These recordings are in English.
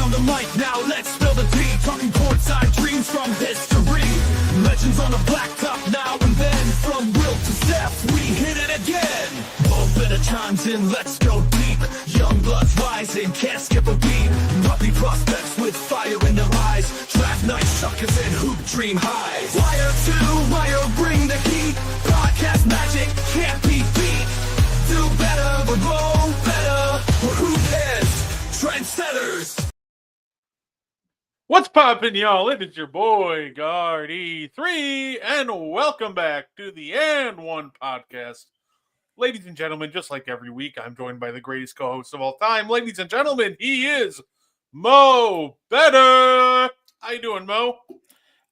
on the mic, now let's spill the tea. Talking courtside dreams from history. Legends on the blacktop now and then. From Wilt to Steph, we hit it again. Open the chimes in, let's go deep. Young bloods rising, can't skip a beat. Puppy prospects with fire in their eyes. Draft night suckers and hoop dream highs. Wire to wire, bring the heat. Podcast magic can't be beat. Do better, but go better. We're hoop heads, trendsetters. What's poppin', y'all? It is your boy, Guard E3, and welcome back to the And One podcast. Ladies and gentlemen, just like every week, I'm joined by the greatest co-host of all time. Ladies and gentlemen, he is Mo Better. How you doing, Mo?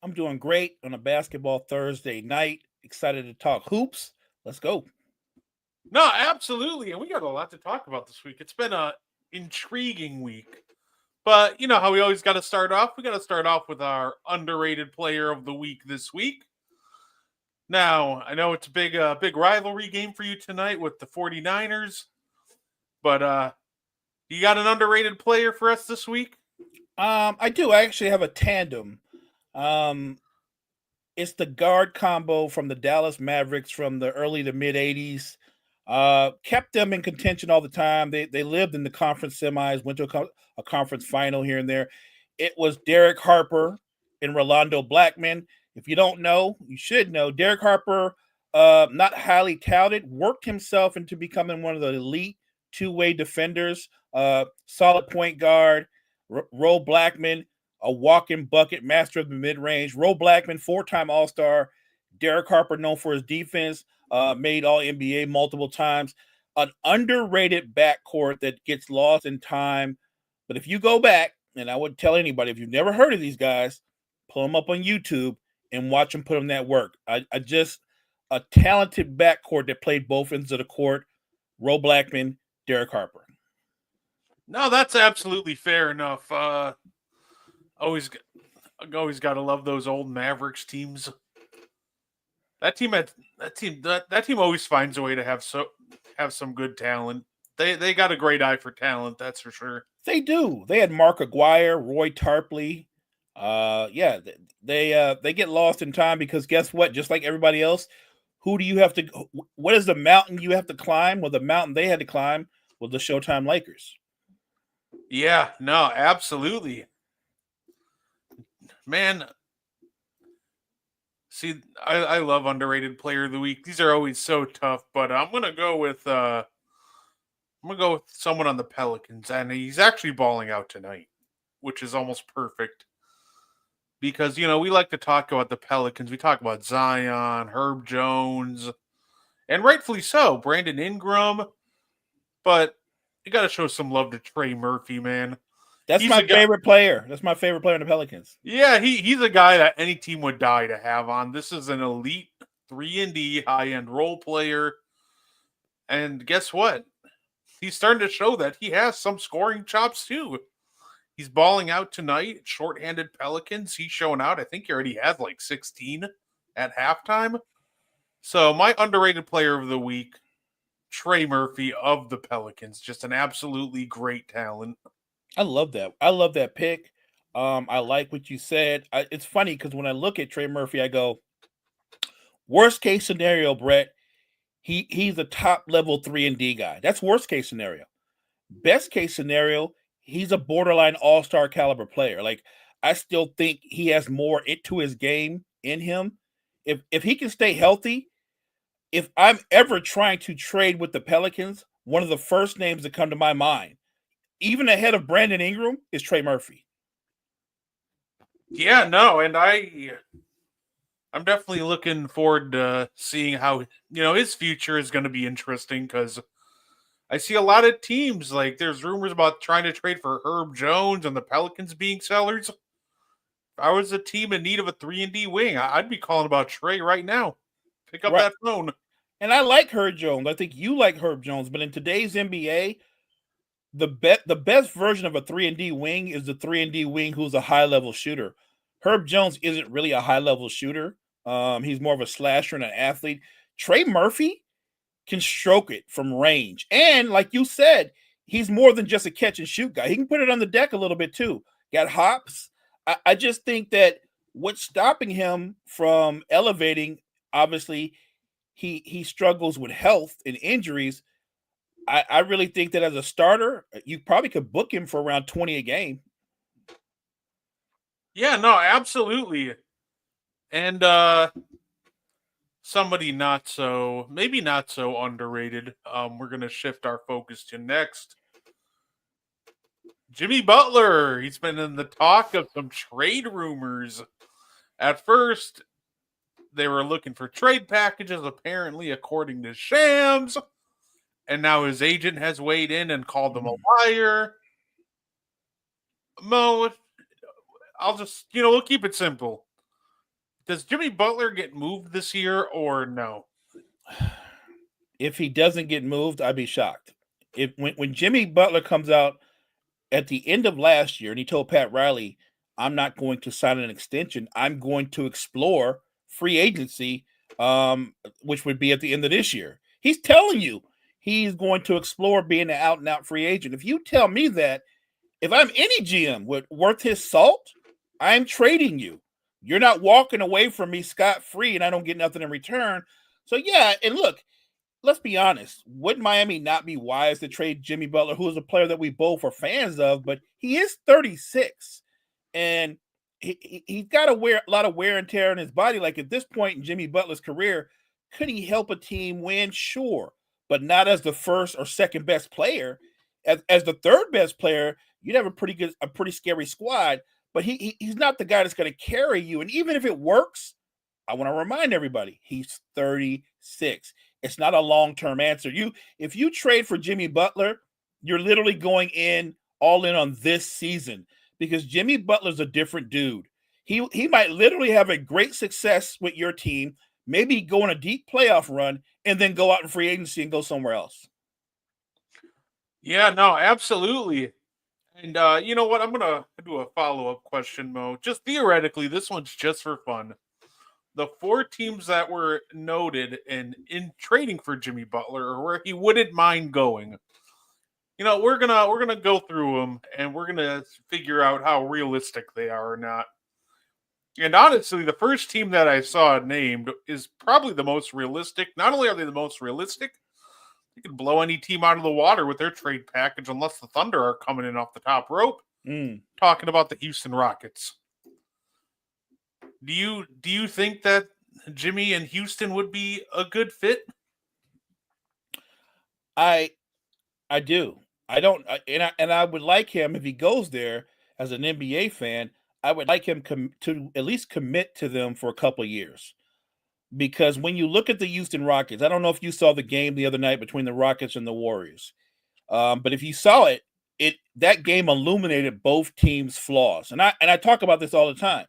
I'm doing great on a basketball Thursday night. Excited to talk hoops. Let's go. No, absolutely, and we got a lot to talk about this week. It's been an intriguing week. But you know how we always got to start off? We got to start off with our underrated player of the week this week. Now, I know it's a big rivalry game for you tonight with the 49ers. But you got an underrated player for us this week? I do. I actually have a tandem. It's the guard combo from the Dallas Mavericks from the early to mid 80s. Kept them in contention all the time. They lived in the conference semis, went to a conference final here and there. It was Derek Harper and Rolando Blackman. If you don't know, you should know. Derek Harper, not highly touted, worked himself into becoming one of the elite two-way defenders, solid point guard. Ro Blackman, a walk-in bucket, master of the mid-range. Ro Blackman, four-time All-Star. Derek Harper, known for his defense, made All-NBA multiple times. An underrated backcourt that gets lost in time. But if you go back, and I would tell anybody, if you've never heard of these guys, pull them up on YouTube and watch them put them that work. I just a talented backcourt that played both ends of the court. Ro Blackman, Derek Harper. No, that's absolutely fair enough. Always got to love those old Mavericks teams. That team always finds a way to have some good talent. They got a great eye for talent, that's for sure. They do. They had Mark Aguirre, Roy Tarpley. They get lost in time because guess what? Just like everybody else, what is the mountain you have to climb? Well, the mountain they had to climb was the Showtime Lakers. Yeah, no, absolutely. Man, see, I love underrated player of the week. These are always so tough, but I'm gonna go with someone on the Pelicans, and he's actually balling out tonight, which is almost perfect. Because, you know, we like to talk about the Pelicans. We talk about Zion, Herb Jones, and rightfully so, Brandon Ingram. But you got to show some love to Trey Murphy, man. He's my favorite player. That's my favorite player in the Pelicans. Yeah, he's a guy that any team would die to have on. This is an elite 3-and-D high-end role player. And guess what? He's starting to show that he has some scoring chops, too. He's balling out tonight. Short-handed Pelicans. He's showing out. I think he already has like 16 at halftime. So my underrated player of the week, Trey Murphy of the Pelicans. Just an absolutely great talent. I love that. I love that pick. I like what you said. It's funny because when I look at Trey Murphy, I go, worst case scenario, Brett, he's a top level 3-and-D guy. That's worst case scenario. Best case scenario, he's a borderline all-star caliber player. Like, I still think he has more to his game in him. If he can stay healthy, if I'm ever trying to trade with the Pelicans, one of the first names that come to my mind, even ahead of Brandon Ingram, is Trey Murphy. Yeah, no, and I'm definitely looking forward to seeing how, you know, his future is going to be interesting because I see a lot of teams, like there's rumors about trying to trade for Herb Jones and the Pelicans being sellers. If I was a team in need of a 3-and-D wing, I'd be calling about Trey right now. Pick up that phone. And I like Herb Jones. I think you like Herb Jones, but in today's NBA, the best version of a 3-and-D wing is the 3-and-D wing who's a high-level shooter. Herb Jones isn't really a high-level shooter. He's more of a slasher and an athlete. Trey Murphy can stroke it from range. And like you said, he's more than just a catch and shoot guy. He can put it on the deck a little bit too. Got hops. I just think that what's stopping him from elevating, obviously, he struggles with health and injuries. I really think that as a starter, you probably could book him for around 20 a game. Yeah, no, absolutely. And somebody maybe not so underrated. We're gonna shift our focus to next. Jimmy Butler. He's been in the talk of some trade rumors. At first, they were looking for trade packages, apparently, according to Shams. And now his agent has weighed in and called him a liar. Mo, we'll keep it simple. Does Jimmy Butler get moved this year or no? If he doesn't get moved, I'd be shocked. When Jimmy Butler comes out at the end of last year and he told Pat Riley, I'm not going to sign an extension, I'm going to explore free agency, which would be at the end of this year. He's telling you he's going to explore being an out and out free agent. If you tell me that, if I'm any GM worth his salt, I'm trading you. You're not walking away from me scot-free and I don't get nothing in return. So yeah, and look, let's be honest. Would Miami not be wise to trade Jimmy Butler, who is a player that we both are fans of, but he is 36 and he's got a lot of wear and tear in his body. Like at this point in Jimmy Butler's career, could he help a team win? Sure, but not as the first or second best player. As the third best player, you'd have a pretty scary squad. But he's not the guy that's going to carry you. And even if it works, I want to remind everybody, he's 36. It's not a long-term answer. If you trade for Jimmy Butler, you're literally going all in on this season because Jimmy Butler's a different dude. He might literally have a great success with your team, maybe go on a deep playoff run, and then go out in free agency and go somewhere else. Yeah, no, absolutely. And you know what? I'm going to do a follow-up question, Mo. Just theoretically, this one's just for fun. The 4 teams that were noted in trading for Jimmy Butler or where he wouldn't mind going. We're gonna go through them and we're gonna figure out how realistic they are or not. And honestly, the first team that I saw named is probably the most realistic. Not only are they the most realistic, they could blow any team out of the water with their trade package unless the Thunder are coming in off the top rope. Talking about the Houston Rockets. Do you think that Jimmy and Houston would be a good fit? I do. I don't, and I would like him if he goes there as an NBA fan. I would like him to at least commit to them for a couple of years, because when you look at the Houston Rockets, I don't know if you saw the game the other night between the Rockets and the Warriors, but if you saw it, that game illuminated both teams' flaws, and I talk about this all the time.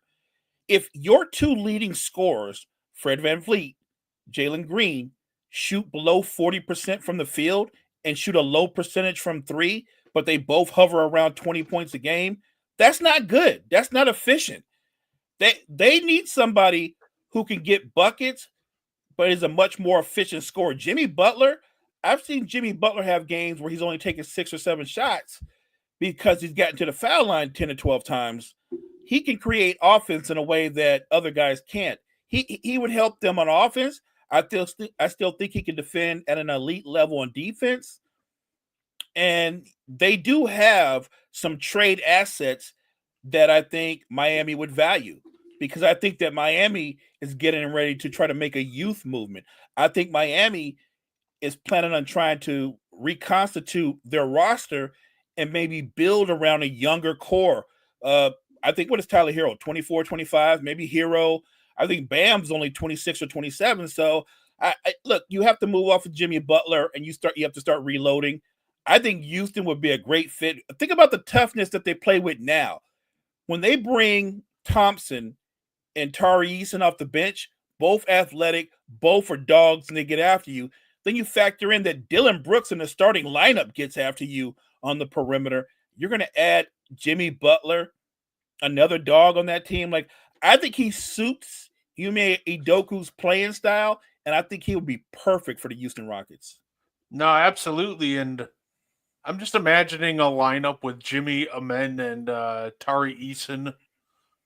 If your 2 leading scorers, Fred VanVleet, Jalen Green, shoot below 40% from the field and shoot a low percentage from 3, but they both hover around 20 points a game, that's not good. That's not efficient. They need somebody who can get buckets, but is a much more efficient scorer. Jimmy Butler, I've seen Jimmy Butler have games where he's only taken 6 or 7 shots because he's gotten to the foul line 10 or 12 times. He can create offense in a way that other guys can't. He would help them on offense. I still think he can defend at an elite level on defense. And they do have some trade assets that I think Miami would value, because I think that Miami is getting ready to try to make a youth movement. I think Miami is planning on trying to reconstitute their roster and maybe build around a younger core. I think, what is Tyler Hero, 24, 25, maybe Hero. I think Bam's only 26 or 27. So look, you have to move off of Jimmy Butler and you have to start reloading. I think Houston would be a great fit. Think about the toughness that they play with now. When they bring Thompson and Tari Eason off the bench, both athletic, both are dogs, and they get after you. Then you factor in that Dylan Brooks in the starting lineup gets after you on the perimeter. You're going to add Jimmy Butler, another dog on that team. Like, I think he suits Ime Udoka's playing style, and I think he would be perfect for the Houston Rockets. No, absolutely. And I'm just imagining a lineup with Jimmy Amen and Tari Eason.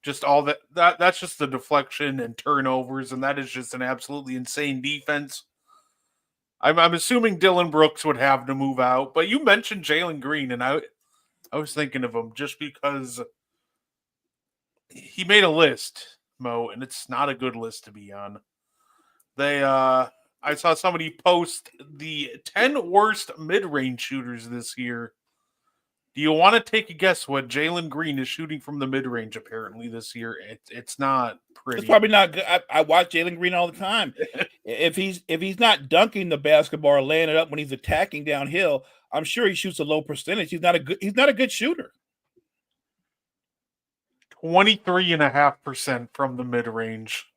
Just all that's just the deflection and turnovers, and that is just an absolutely insane defense. I'm assuming Dylan Brooks would have to move out, but you mentioned Jalen Green, and I was thinking of him just because he made a list, Mo, and it's not a good list to be on. I saw somebody post the 10 worst mid-range shooters this year. Do you want to take a guess what Jalen Green is shooting from the mid-range apparently this year? It's not pretty. It's probably not good. I watch Jalen Green all the time. If he's not dunking the basketball or laying it up when he's attacking downhill, I'm sure he shoots a low percentage. He's not a good shooter. 23.5% from the mid-range.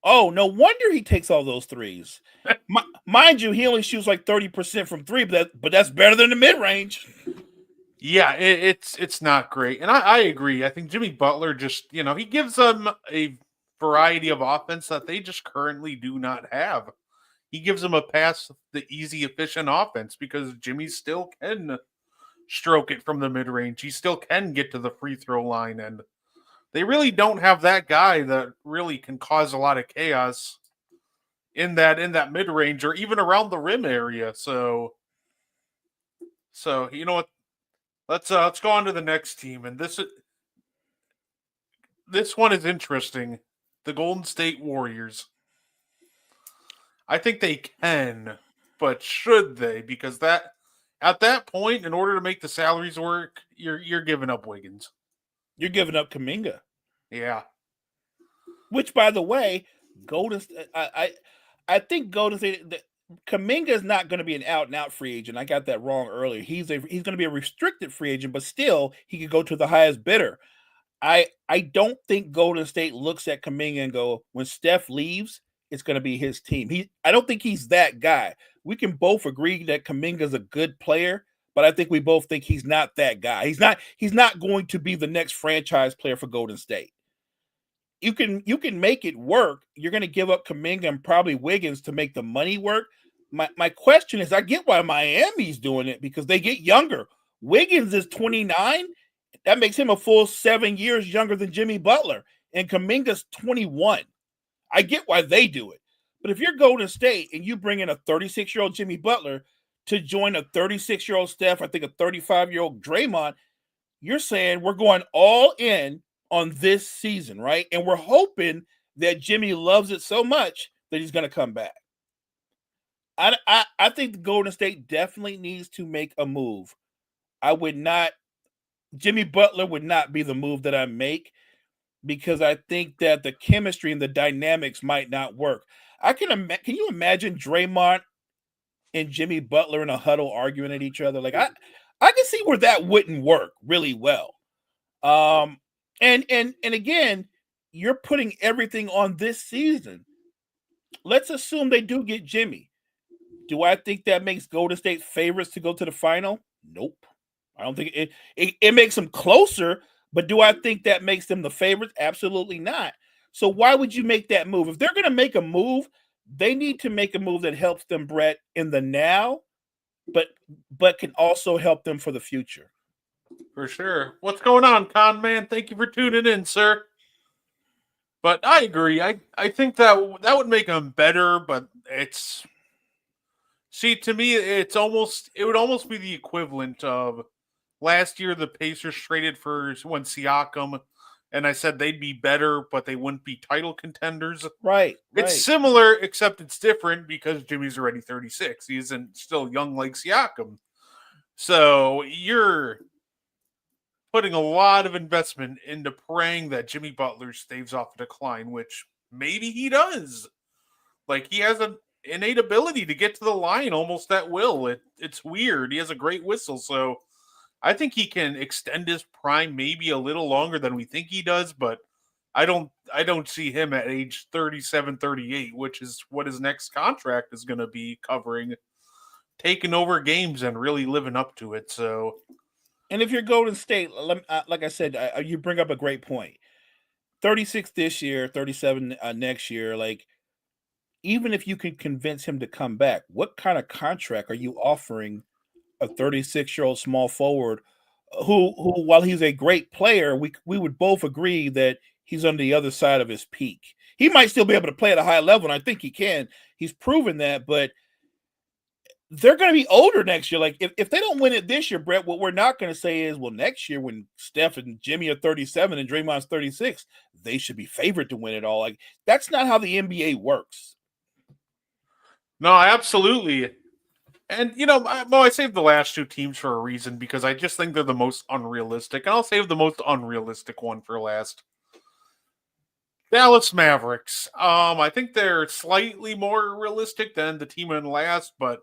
Oh, no wonder he takes all those threes. Mind you, he only shoots like 30% from three, but that's better than the mid-range. Yeah, it's not great. And I agree. I think Jimmy Butler just, he gives them a variety of offense that they just currently do not have. He gives them a pass, the easy, efficient offense because Jimmy still can stroke it from the mid-range. He still can get to the free throw line, and they really don't have that guy that really can cause a lot of chaos in that mid-range or even around the rim area. So you know what? Let's go on to the next team, and this one is interesting. The Golden State Warriors. I think they can, but should they? Because at that point, in order to make the salaries work, you're giving up Wiggins. You're giving up Kuminga. Yeah. Which, by the way, Golden State, I think Golden State, Kuminga is not going to be an out and out free agent. I got that wrong earlier. He's going to be a restricted free agent, but still he could go to the highest bidder. I don't think Golden State looks at Kuminga and go, when Steph leaves, it's going to be his team. I don't think he's that guy. We can both agree that Kuminga is a good player, but I think we both think he's not that guy. He's not going to be the next franchise player for Golden State. You can make it work. You're going to give up Kuminga and probably Wiggins to make the money work. My question is, I get why Miami's doing it because they get younger. Wiggins is 29. That makes him a full 7 years younger than Jimmy Butler. And Kuminga's 21. I get why they do it. But if you're Golden State and you bring in a 36-year-old Jimmy Butler to join a 36-year-old Steph, I think a 35-year-old Draymond, you're saying we're going all in on this season, right? And we're hoping that Jimmy loves it so much that he's going to come back. I think the Golden State definitely needs to make a move. Jimmy Butler would not be the move that I make because I think that the chemistry and the dynamics might not work. Can you imagine Draymond and Jimmy Butler in a huddle arguing at each other? Like I can see where that wouldn't work really well. And again, you're putting everything on this season. Let's assume they do get Jimmy. Do I think that makes Golden State favorites to go to the final? Nope. I don't think it makes them closer, but do I think that makes them the favorites? Absolutely not. So why would you make that move? If they're going to make a move, they need to make a move that helps them, Brett, in the now, but can also help them for the future. For sure. What's going on, Con Man? Thank you for tuning in, sir. But I agree. I think that would make them better, but to me, it would almost be the equivalent of last year the Pacers traded for when Siakam, and I said they'd be better, but they wouldn't be title contenders. Right. It's similar, except it's different because Jimmy's already 36. He isn't still young like Siakam. So you're putting a lot of investment into praying that Jimmy Butler staves off a decline, which maybe he does. Like, he has an innate ability to get to the line almost at will. It's weird. He has a great whistle, so I think he can extend his prime maybe a little longer than we think he does, but I don't see him at age 37, 38, which is what his next contract is going to be covering, taking over games and really living up to it. So, and if you're Golden State, like I said, you bring up a great point. 36 this year, 37 next year. Like, even if you can convince him to come back, what kind of contract are you offering a 36-year-old small forward who while he's a great player, we would both agree that he's on the other side of his peak. He might still be able to play at a high level, and I think he can. He's proven that, but they're going to be older next year. Like if they don't win it this year, Brett, what we're not going to say is, well, next year when Steph and Jimmy are 37 and Draymond's 36, they should be favored to win it all. Like that's not how the NBA works. No, absolutely. And, I saved the last two teams for a reason because I just think they're the most unrealistic. And I'll save the most unrealistic one for last. Dallas Mavericks. I think they're slightly more realistic than the team in last, but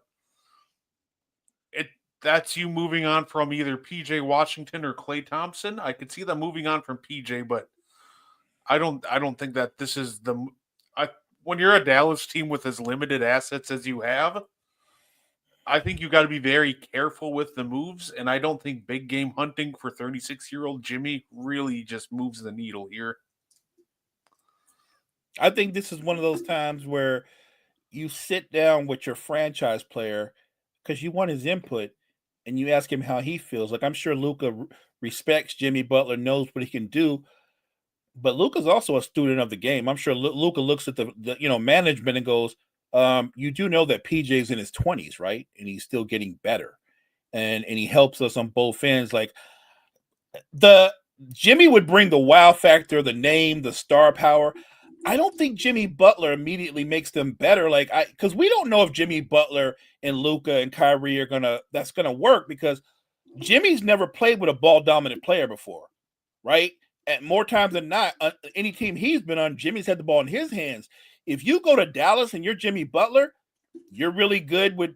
that's you moving on from either PJ Washington or Klay Thompson. I could see them moving on from PJ, but I don't think that this is when you're a Dallas team with as limited assets as you have, I think you got to be very careful with the moves, and I don't think big game hunting for 36-year-old Jimmy really just moves the needle here. I think this is one of those times where you sit down with your franchise player because you want his input and you ask him how he feels. Like I'm sure Luka respects Jimmy Butler, knows what he can do, but Luka's also a student of the game. I'm sure Luka looks at the management and goes, "You do know that PJ's in his 20s, right? And he's still getting better, and he helps us on both ends. Like the Jimmy would bring the wow factor, the name, the star power." I don't think Jimmy Butler immediately makes them better. Because we don't know if Jimmy Butler and Luka and Kyrie that's gonna work because Jimmy's never played with a ball dominant player before, right? At more times than not, any team he's been on, Jimmy's had the ball in his hands. If you go to Dallas and you're Jimmy Butler, you're really good with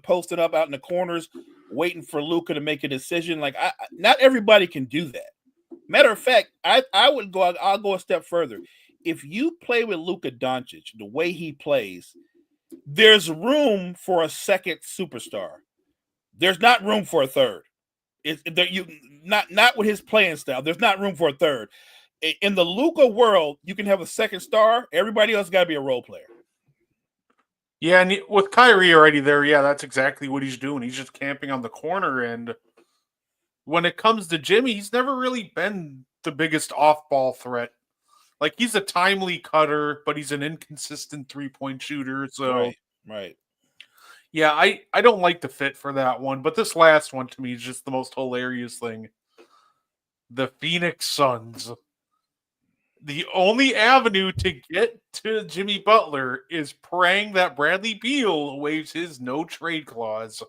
posting up out in the corners, waiting for Luka to make a decision. Like not everybody can do that. Matter of fact, I'll go a step further. If you play with Luka Doncic the way he plays, there's room for a second superstar. There's not room for a third. Not with his playing style. There's not room for a third. In the Luka world, you can have a second star. Everybody else got to be a role player. Yeah, and with Kyrie already there, yeah, that's exactly what he's doing. He's just camping on the corner, and when it comes to Jimmy, he's never really been the biggest off-ball threat. Like, he's a timely cutter, but he's an inconsistent three-point shooter. So, right. Yeah, I don't like the fit for that one. But this last one, to me, is just the most hilarious thing. The Phoenix Suns. The only avenue to get to Jimmy Butler is praying that Bradley Beal waives his no-trade clause.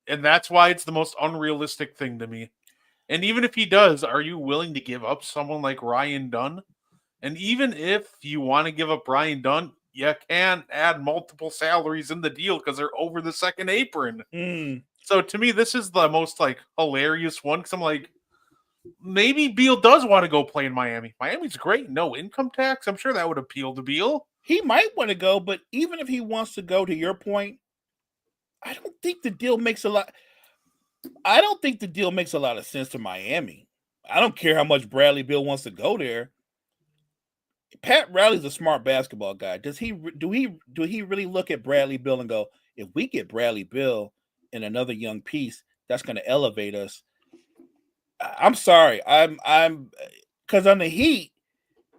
And that's why it's the most unrealistic thing to me. And even if he does, are you willing to give up someone like Ryan Dunn? And even if you want to give up Ryan Dunn, you can add multiple salaries in the deal because they're over the second apron. So to me, this is the most hilarious one because I'm like, maybe Beal does want to go play in Miami. Miami's great. No income tax. I'm sure that would appeal to Beal. He might want to go, but even if he wants to go, to your point, I don't think the deal makes a lot. I don't think the deal makes a lot of sense to Miami. I don't care how much Bradley Beal wants to go there. Pat Riley's a smart basketball guy. Do he really look at Bradley Beal and go, if we get Bradley Beal and another young piece, that's going to elevate us? I'm sorry. I'm because on the Heat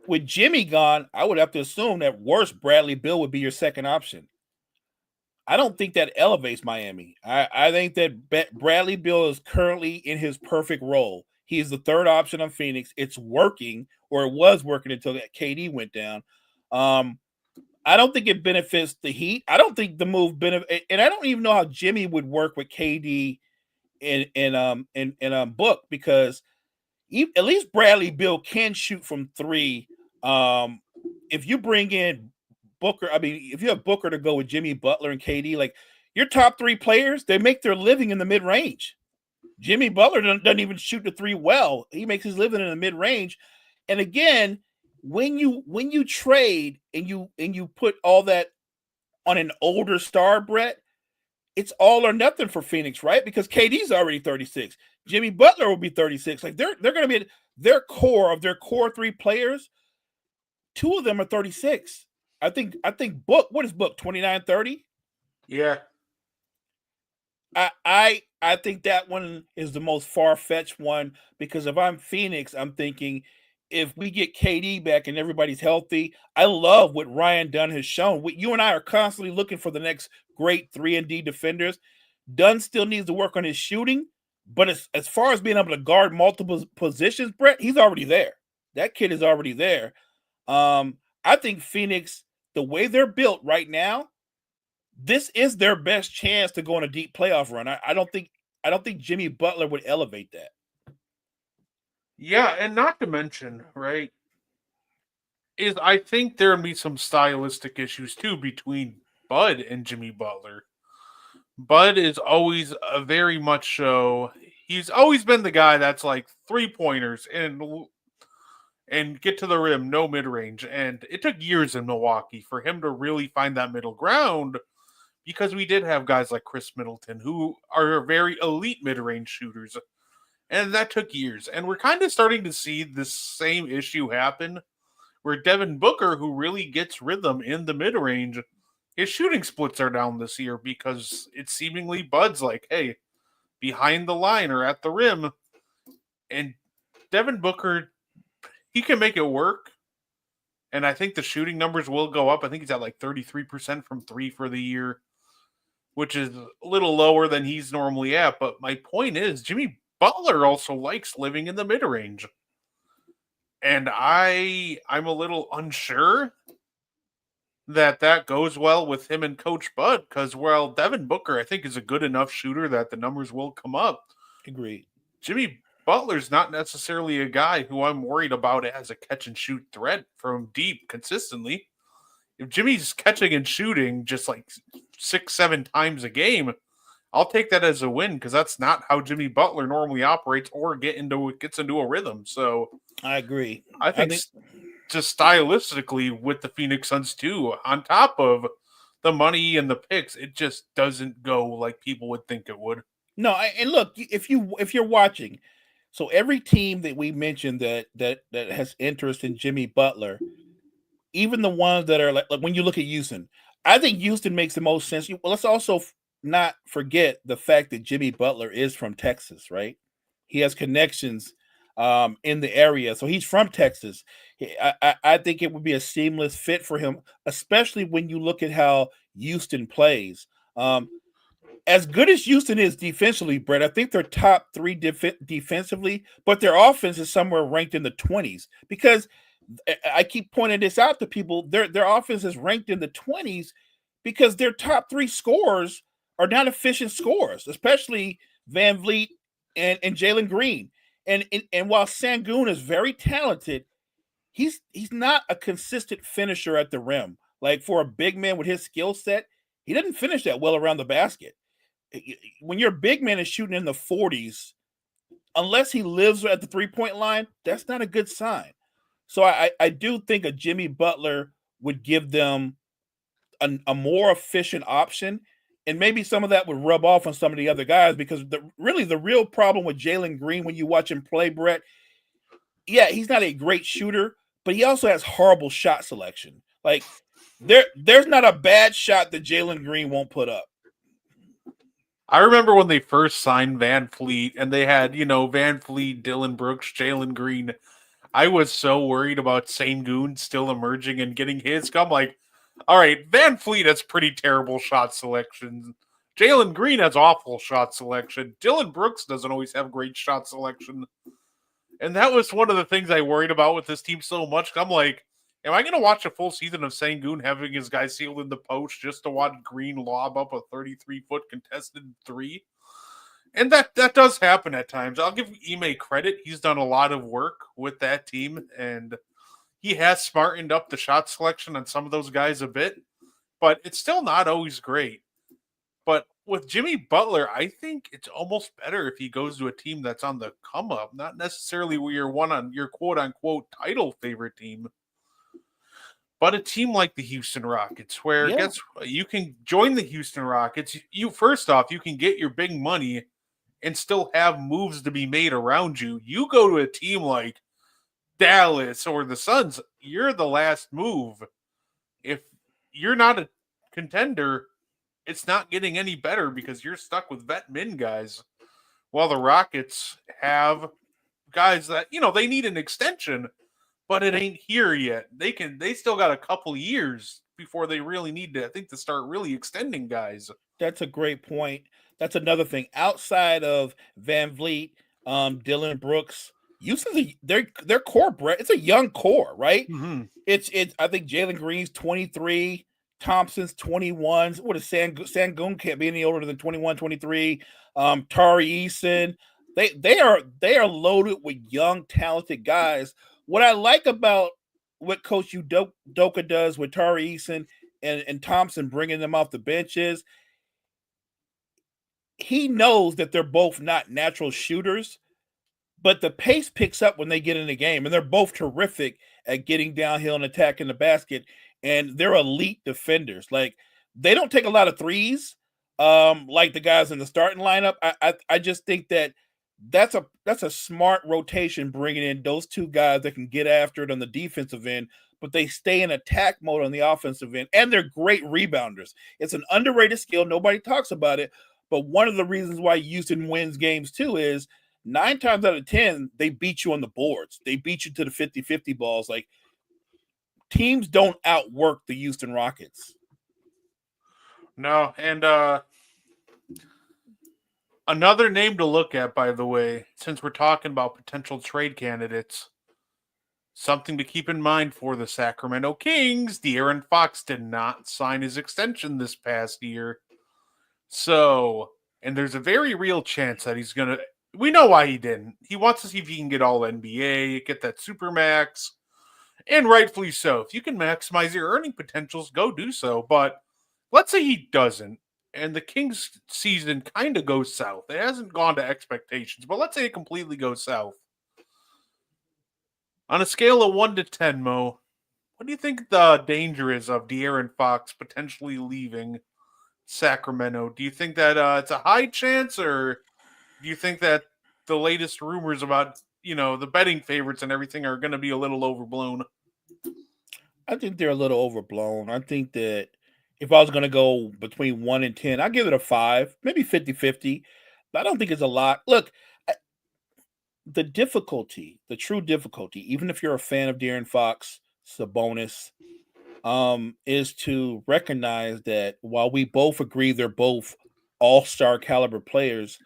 with Jimmy gone, I would have to assume that worst Bradley Beal would be your second option. I don't think that elevates Miami. I think that Bradley Beal is currently in his perfect role. He is the third option on Phoenix. It's working, or it was working until KD went down. I don't think it benefits the Heat. I don't think the move benefit, and I don't even know how Jimmy would work with KD in Book because at least Bradley Beal can shoot from three. If you bring in Booker, if you have Booker to go with Jimmy Butler and KD, like your top three players, they make their living in the mid range. Jimmy Butler doesn't even shoot the three well. He makes his living in the mid range. And again, when you trade and you put all that on an older star, Brett, it's all or nothing for Phoenix, right? Because KD's already 36. Jimmy Butler will be 36. Like they're going to be their core three players. Two of them are 36. I think Book, what is Book, 29, 30? Yeah. I think that one is the most far fetched one because if I'm Phoenix, I'm thinking if we get KD back and everybody's healthy, I love what Ryan Dunn has shown. You and I are constantly looking for the next great 3-and-D defenders. Dunn still needs to work on his shooting, but as far as being able to guard multiple positions, Brett, he's already there. That kid is already there. I think Phoenix, the way they're built right now, this is their best chance to go on a deep playoff run. I don't think Jimmy Butler would elevate that. Yeah, and not to mention, right, is I think there would be some stylistic issues too between Bud and Jimmy Butler. Bud is always a very much so. He's always been the guy that's like 3-pointers and get to the rim, no mid range. And it took years in Milwaukee for him to really find that middle ground because we did have guys like Chris Middleton who are very elite mid range shooters. And that took years. And we're kind of starting to see this same issue happen where Devin Booker, who really gets rhythm in the mid range, his shooting splits are down this year because it's seemingly Bud's like, hey, behind the line or at the rim. And Devin Booker, he can make it work. And I think the shooting numbers will go up. I think he's at like 33% from three for the year, which is a little lower than he's normally at. But my point is, Jimmy Butler also likes living in the mid range. And I'm a little unsure that goes well with him and Coach Bud because, well, Devin Booker, I think, is a good enough shooter that the numbers will come up. Agreed. Jimmy Butler's not necessarily a guy who I'm worried about as a catch and shoot threat from deep consistently. If Jimmy's catching and shooting just like 6-7 times a game, I'll take that as a win because that's not how Jimmy Butler normally operates or gets into a rhythm. So I agree. I think just stylistically with the Phoenix Suns too, on top of the money and the picks, it just doesn't go like people would think it would. No, and look, if you're watching, so every team that we mentioned that has interest in Jimmy Butler, even the ones that are like when you look at Houston, I think Houston makes the most sense. Well, let's also not forget the fact that Jimmy Butler is from Texas, right? He has connections in the area, so he's from Texas. I think it would be a seamless fit for him, especially when you look at how Houston plays. As good as Houston is defensively, Brett, I think they're top three defensively, but their offense is somewhere ranked in the 20s because I keep pointing this out to people. Their offense is ranked in the 20s because their top three scorers are not efficient scorers, especially Van Vliet and Jalen Green. And while Sangoon is very talented, he's not a consistent finisher at the rim. Like for a big man with his skill set, he doesn't finish that well around the basket. When your big man is shooting in the 40s, unless he lives at the 3-point line, that's not a good sign. So I do think a Jimmy Butler would give them a more efficient option. And maybe some of that would rub off on some of the other guys because the real problem with Jalen Green when you watch him play, Brett, yeah, he's not a great shooter, but he also has horrible shot selection. Like there's not a bad shot that Jalen Green won't put up. I remember when they first signed Van Fleet and they had, Van Fleet, Dylan Brooks, Jalen Green. I was so worried about Sangoon still emerging and getting his. I'm like, all right, Van Fleet has pretty terrible shot selection. Jalen Green has awful shot selection. Dylan Brooks doesn't always have great shot selection. And that was one of the things I worried about with this team so much. I'm like, am I going to watch a full season of Sangoon having his guy sealed in the post just to watch Green lob up a 33-foot contested three? And that does happen at times. I'll give Ime credit. He's done a lot of work with that team, and he has smartened up the shot selection on some of those guys a bit, but it's still not always great. But with Jimmy Butler, I think it's almost better if he goes to a team that's on the come up, not necessarily where you're one on your quote unquote title favorite team, but a team like the Houston Rockets, where you can join the Houston Rockets. First off, you can get your big money and still have moves to be made around you. You go to a team like Dallas or the Suns, you're the last move. If you're not a contender, it's not getting any better because you're stuck with vet min guys, while the Rockets have guys that they need an extension, but it ain't here yet. They still got a couple years before they really need to, I think, to start really extending guys. That's a great point. That's another thing. Outside of Van Vliet, Dylan Brooks, Houston's their core, Brett. It's a young core, right? Mm-hmm. It's I think Jalen Green's 23, Thompson's 21. What is Sangoon can't be any older than 21, 23. Tari Eason. They are loaded with young, talented guys. What I like about what Coach Udoka does with Tari Eason and Thompson bringing them off the benches, he knows that they're both not natural shooters, but the pace picks up when they get in the game, and they're both terrific at getting downhill and attacking the basket, and they're elite defenders. Like, they don't take a lot of threes, like the guys in the starting lineup. I just think that's a smart rotation, bringing in those two guys that can get after it on the defensive end, but they stay in attack mode on the offensive end, and they're great rebounders. It's an underrated skill. Nobody talks about it, but one of the reasons why Houston wins games too is 9 times out of 10, they beat you on the boards. They beat you to the 50-50 balls. Like, teams don't outwork the Houston Rockets. No, and another name to look at, by the way, since we're talking about potential trade candidates, something to keep in mind for the Sacramento Kings, De'Aaron Fox did not sign his extension this past year. So, and there's a very real chance that he's going to, we know why he didn't. He wants to see if he can get all NBA, get that Supermax, and rightfully so. If you can maximize your earning potentials, go do so. But let's say he doesn't, and the Kings season kind of goes south. It hasn't gone to expectations, but let's say it completely goes south. On a scale of 1 to 10, Mo, what do you think the danger is of De'Aaron Fox potentially leaving Sacramento? Do you think that it's a high chance, or do you think that the latest rumors about, the betting favorites and everything are going to be a little overblown? I think they're a little overblown. I think that if I was going to go between 1 and 10, I'd give it a 5, maybe 50-50. But I don't think it's a lot. Look, the true difficulty, even if you're a fan of De'Aaron Fox, Sabonis, is to recognize that while we both agree they're both all-star caliber players,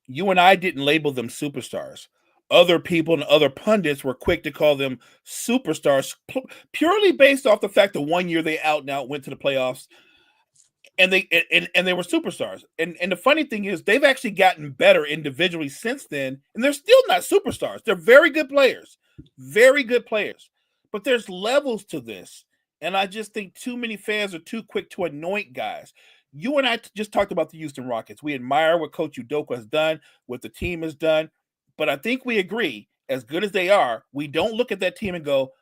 you and I didn't label them superstars. Other people and other pundits were quick to call them superstars purely based off the fact that one year they out and out went to the playoffs and they were superstars. And the funny thing is they've actually gotten better individually since then, and they're still not superstars. They're very good players. Very good players. But there's levels to this. And I just think too many fans are too quick to anoint guys. You and I just talked about the Houston Rockets. We admire what Coach Udoka has done, what the team has done. But I think we agree, as good as they are, we don't look at that team and go,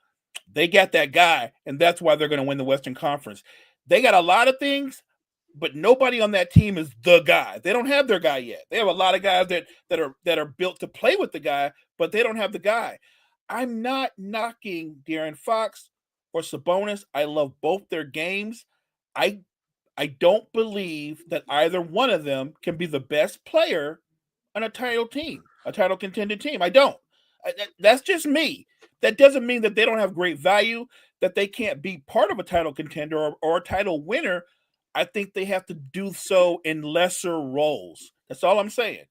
they got that guy, and that's why they're going to win the Western Conference. They got a lot of things, but nobody on that team is the guy. They don't have their guy yet. They have a lot of guys that are built to play with the guy, but they don't have the guy. I'm not knocking De'Aaron Fox or Sabonis. I love both their games. I don't believe that either one of them can be the best player on a title team, a title contended team. I don't. That's just me. That doesn't mean that they don't have great value, that they can't be part of a title contender or a title winner. I think they have to do so in lesser roles. That's all I'm saying.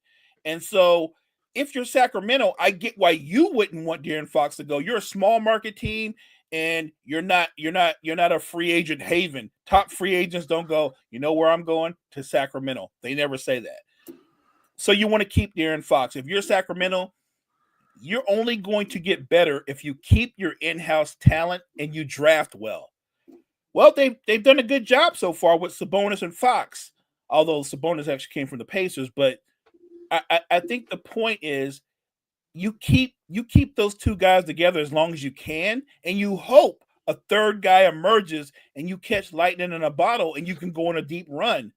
And so if you're Sacramento, I get why you wouldn't want De'Aaron Fox to go. You're a small market team, and you're not a free agent haven. Top free agents don't go, you know where I'm going? To Sacramento. They never say that. So you want to keep De'Aaron Fox. If you're Sacramento, you're only going to get better if you keep your in-house talent and you draft well. Well, they've done a good job so far with Sabonis and Fox, although Sabonis actually came from the Pacers. But I think the point is you keep those two guys together as long as you can, and you hope a third guy emerges and you catch lightning in a bottle and you can go on a deep run.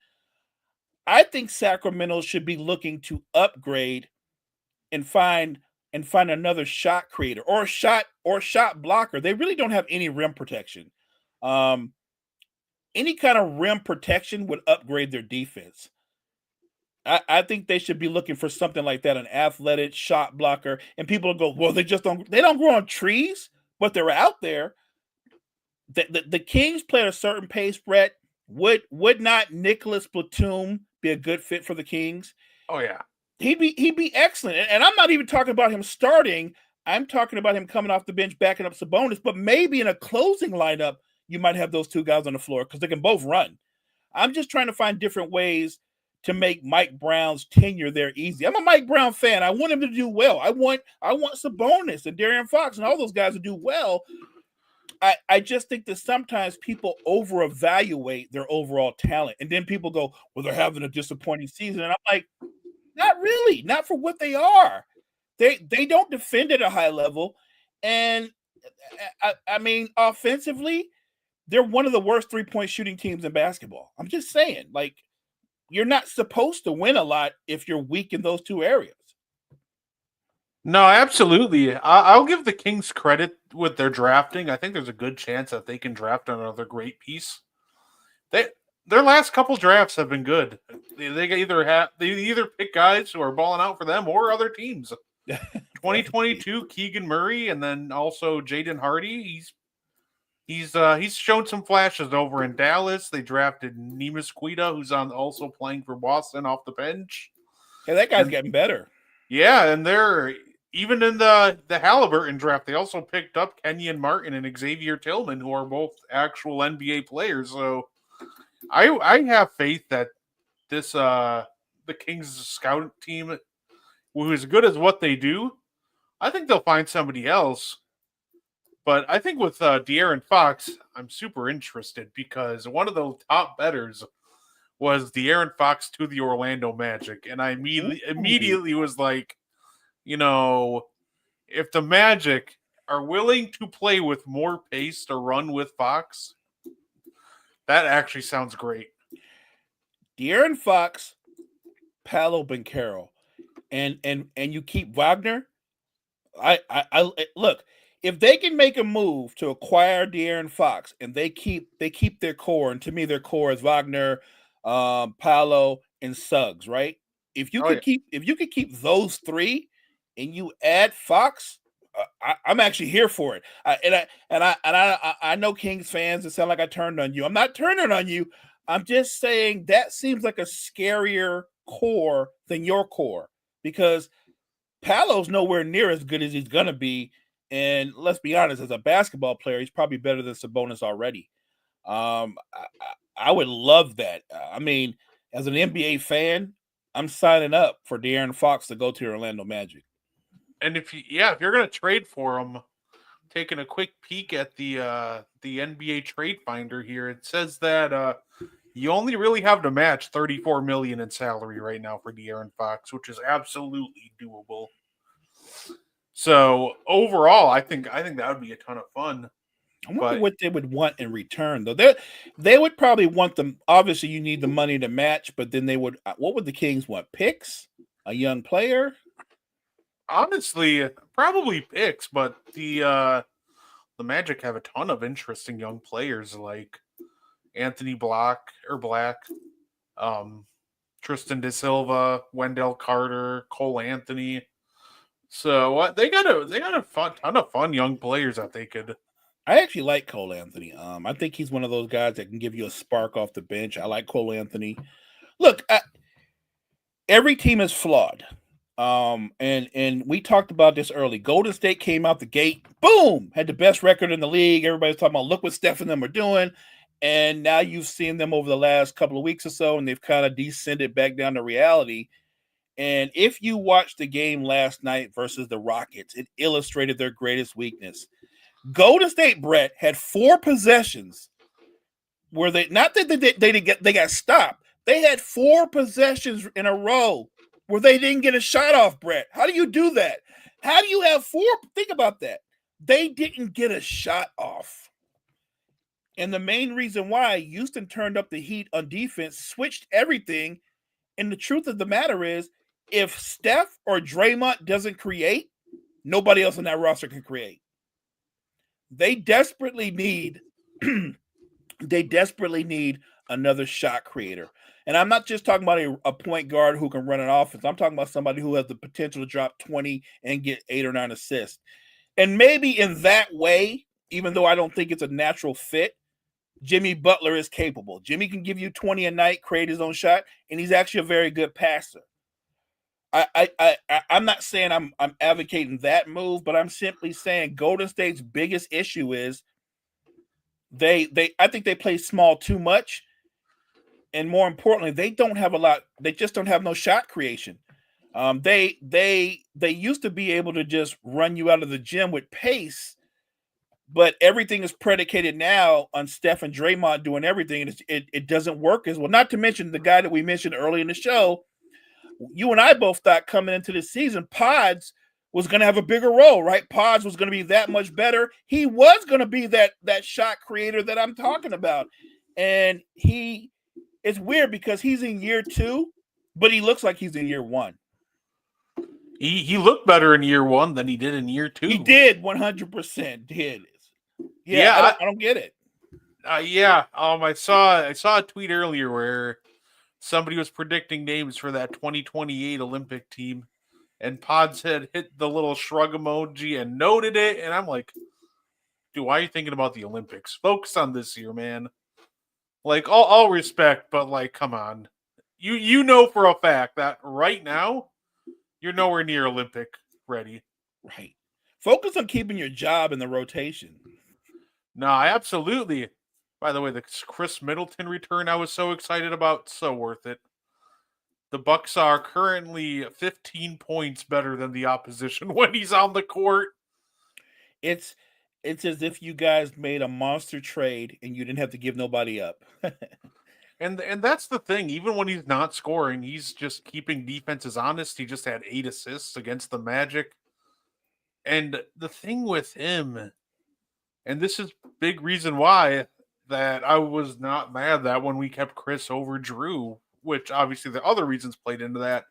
I think Sacramento should be looking to upgrade and find another shot creator or shot blocker. They really don't have any rim protection. any kind of rim protection would upgrade their defense. I think they should be looking for something like that, an athletic shot blocker. And people go, well, they don't grow on trees, but they're out there. The Kings play at a certain pace, Brett. Would not Nicholas Batum be a good fit for the Kings? Oh yeah. He'd be excellent. And I'm not even talking about him starting. I'm talking about him coming off the bench, backing up Sabonis, but maybe in a closing lineup, you might have those two guys on the floor because they can both run. I'm just trying to find different ways to make Mike Brown's tenure there easy. I'm a Mike Brown fan. I want him to do well. I want Sabonis and De'Aaron Fox and all those guys to do well. I just think that sometimes people over-evaluate their overall talent. And then people go, well, they're having a disappointing season. And I'm like, not really. Not for what they are. They don't defend at a high level. And, I mean, offensively, they're one of the worst three-point shooting teams in basketball. I'm just saying, like, you're not supposed to win a lot if you're weak in those two areas. No, absolutely. I'll give the Kings credit with their drafting. I think there's a good chance that they can draft another great piece. Their last couple drafts have been good. They either pick guys who are balling out for them or other teams. 2022 Keegan Murray, and then also Jaden Hardy. He's shown some flashes over in Dallas. They drafted Neemias Queta, who's also playing for Boston off the bench. Yeah, that guy's getting better. Yeah, and they're even in the Halliburton draft. They also picked up Kenyon Martin and Xavier Tillman, who are both actual NBA players. So I have faith that this the Kings scout team, who is good as what they do, I think they'll find somebody else. But I think with De'Aaron Fox, I'm super interested because one of the top bettors was De'Aaron Fox to the Orlando Magic. And I immediately was like, you know, if the Magic are willing to play with more pace to run with Fox, that actually sounds great. De'Aaron Fox, Paolo Banchero, and you keep Wagner. I look, if they can make a move to acquire De'Aaron Fox and they keep their core, and to me their core is Wagner, Paolo, and Suggs, right? If you could keep those three and you add Fox, I'm actually here for it. I know Kings fans, it sound like I turned on you. I'm not turning on you. I'm just saying that seems like a scarier core than your core because Paolo's nowhere near as good as he's gonna be. And let's be honest, as a basketball player, he's probably better than Sabonis already. I would love that. I mean, as an NBA fan, I'm signing up for De'Aaron Fox to go to Orlando Magic. And if you're going to trade for him, taking a quick peek at the NBA Trade Finder here, it says that you only really have to match $34 million in salary right now for De'Aaron Fox, which is absolutely doable. So overall, I think that would be a ton of fun. I wonder what they would want in return, though. They would probably want them. Obviously, you need the money to match, but then they would. What would the Kings want? Picks? A young player? Honestly, probably picks, but the Magic have a ton of interesting young players like Anthony Black, Tristan De Silva, Wendell Carter, Cole Anthony. So they got a ton of fun young players that they could. I actually like Cole Anthony. I think he's one of those guys that can give you a spark off the bench. I like Cole Anthony. Look, every team is flawed. And we talked about this early. Golden State came out the gate, boom, had the best record in the league. Everybody's talking about look what Steph and them are doing. And now you've seen them over the last couple of weeks or so, and they've kind of descended back down to reality. And if you watched the game last night versus the Rockets, it illustrated their greatest weakness. Golden State, Brett, had 4 possessions where they got stopped. They had 4 possessions in a row where they didn't get a shot off, Brett. How do you do that? How do you have 4? Think about that. They didn't get a shot off. And the main reason why Houston turned up the heat on defense, switched everything. And the truth of the matter is, if Steph or Draymond doesn't create, nobody else on that roster can create. They desperately need They desperately need another shot creator. And I'm not just talking about a point guard who can run an offense. I'm talking about somebody who has the potential to drop 20 and get 8 or 9 assists. And maybe in that way, even though I don't think it's a natural fit, Jimmy Butler is capable. Jimmy can give you 20 a night, create his own shot, and he's actually a very good passer. I'm not saying I'm advocating that move, but I'm simply saying Golden State's biggest issue is I think they play small too much, and more importantly, they don't have a lot. They just don't have no shot creation. They used to be able to just run you out of the gym with pace, but everything is predicated now on Steph and Draymond doing everything, and it doesn't work as well. Not to mention the guy that we mentioned early in the show. You and I both thought coming into the season, Pods was going to have a bigger role, right? Pods was going to be that much better. He was going to be that shot creator that I'm talking about, and it's weird because he's in year 2, but he looks like he's in year 1. He looked better in year 1 than he did in year 2. He did 100% did. Yeah, I don't get it. I saw a tweet earlier where somebody was predicting names for that 2028 Olympic team, and Pods had hit the little shrug emoji and noted it, and I'm like, dude, why are you thinking about the Olympics? Focus on this year, man. Like, all respect, but like, come on. You know for a fact that right now, you're nowhere near Olympic ready. Right. Focus on keeping your job in the rotation. No, absolutely. By the way, the Chris Middleton return I was so excited about, so worth it. The Bucks are currently 15 points better than the opposition when he's on the court. It's as if you guys made a monster trade and you didn't have to give nobody up. And that's the thing. Even when he's not scoring, he's just keeping defenses honest. He just had 8 assists against the Magic. And the thing with him, and this is big reason why that I was not mad that when we kept Chris over Drew, which obviously the other reasons played into that,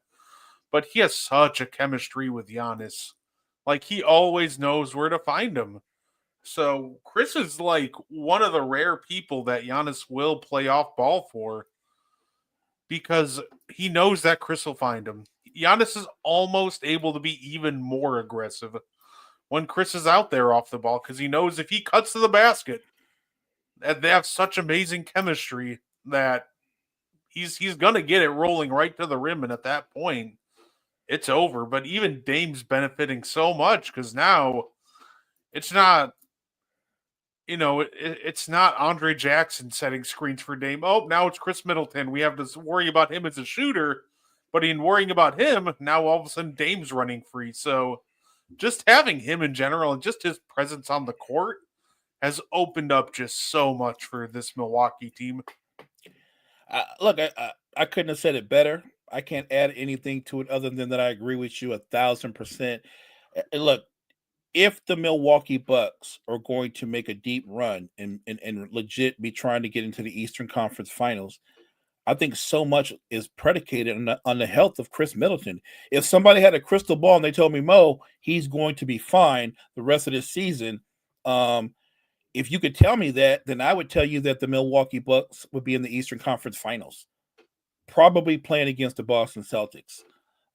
but he has such a chemistry with Giannis. Like, he always knows where to find him. So Chris is like one of the rare people that Giannis will play off ball for because he knows that Chris will find him. Giannis is almost able to be even more aggressive when Chris is out there off the ball because he knows if he cuts to the basket, that they have such amazing chemistry that he's going to get it rolling right to the rim, and at that point, it's over. But even Dame's benefiting so much because now it's not, it's not Andre Jackson setting screens for Dame. Oh, now it's Chris Middleton. We have to worry about him as a shooter, but in worrying about him, now all of a sudden Dame's running free. So just having him in general and just his presence on the court has opened up just so much for this Milwaukee team. Look, I couldn't have said it better. I can't add anything to it other than that I agree with you 1,000%. Look, if the Milwaukee Bucks are going to make a deep run and legit be trying to get into the Eastern Conference Finals, I think so much is predicated on the health of Chris Middleton. If somebody had a crystal ball and they told me, Mo, he's going to be fine the rest of this season, if you could tell me that, then I would tell you that the Milwaukee Bucks would be in the Eastern Conference Finals, probably playing against the Boston Celtics.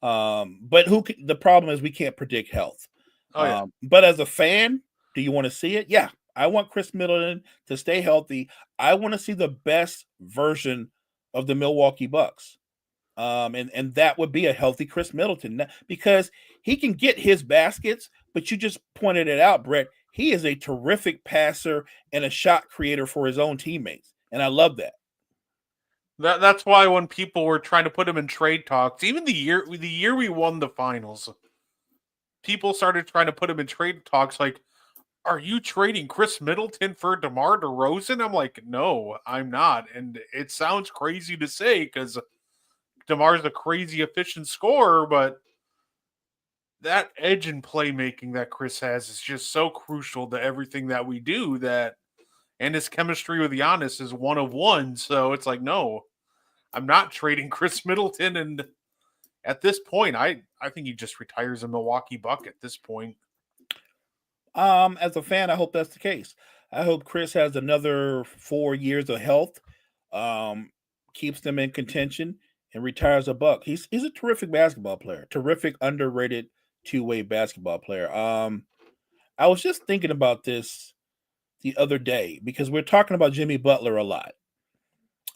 But the problem is we can't predict health. Oh, yeah. But as a fan, do you want to see it? Yeah, I want Chris Middleton to stay healthy. I want to see the best version of the Milwaukee Bucks. And that would be a healthy Chris Middleton because he can get his baskets, but you just pointed it out, Brett. He is a terrific passer and a shot creator for his own teammates. And I love that. That's why when people were trying to put him in trade talks, even the year we won the finals, people started trying to put him in trade talks like, are you trading Chris Middleton for DeMar DeRozan? I'm like, no, I'm not. And it sounds crazy to say because DeMar's a crazy efficient scorer, but that edge in playmaking that Chris has is just so crucial to everything that we do and his chemistry with Giannis is one of one. So it's like, no, I'm not trading Chris Middleton. And at this point, I think he just retires a Milwaukee Buck at this point. As a fan, I hope that's the case. I hope Chris has another 4 years of health, keeps them in contention, and retires a buck. He's a terrific basketball player, terrific underrated two-way basketball player. I was just thinking about this the other day because we're talking about Jimmy Butler a lot,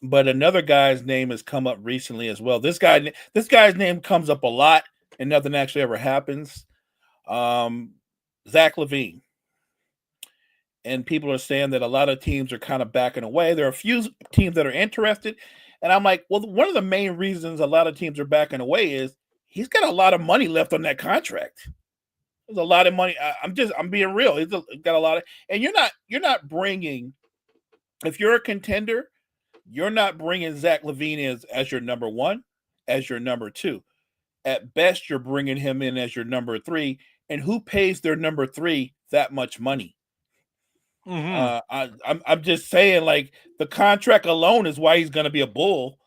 but another guy's name has come up recently as well. This guy's name comes up a lot, and nothing actually ever happens. Um, Zach LaVine. And people are saying that a lot of teams are kind of backing away. There are a few teams that are interested, and I'm like, well, one of the main reasons a lot of teams are backing away is he's got a lot of money left on that contract. There's a lot of money. I'm being real. He's got a lot of, and you're not bringing. If you're a contender, you're not bringing Zach LaVine as your number one, as your number two. At best, you're bringing him in as your number three. And who pays their number three that much money? I'm just saying, like, the contract alone is why he's going to be a Bull.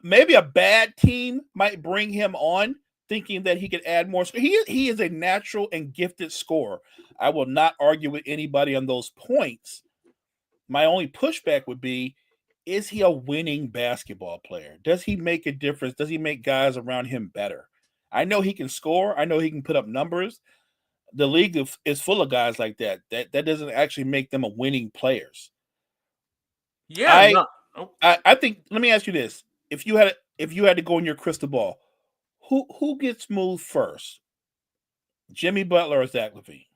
Maybe a bad team might bring him on, thinking that he could add more. He is a natural and gifted scorer. I will not argue with anybody on those points. My only pushback would be, is he a winning basketball player? Does he make a difference? Does he make guys around him better? I know he can score. I know he can put up numbers. The league is full of guys like that. That doesn't actually make them a winning players. Yeah, I think. Let me ask you this: if you had to go in your crystal ball, who gets moved first? Jimmy Butler or Zach LaVine?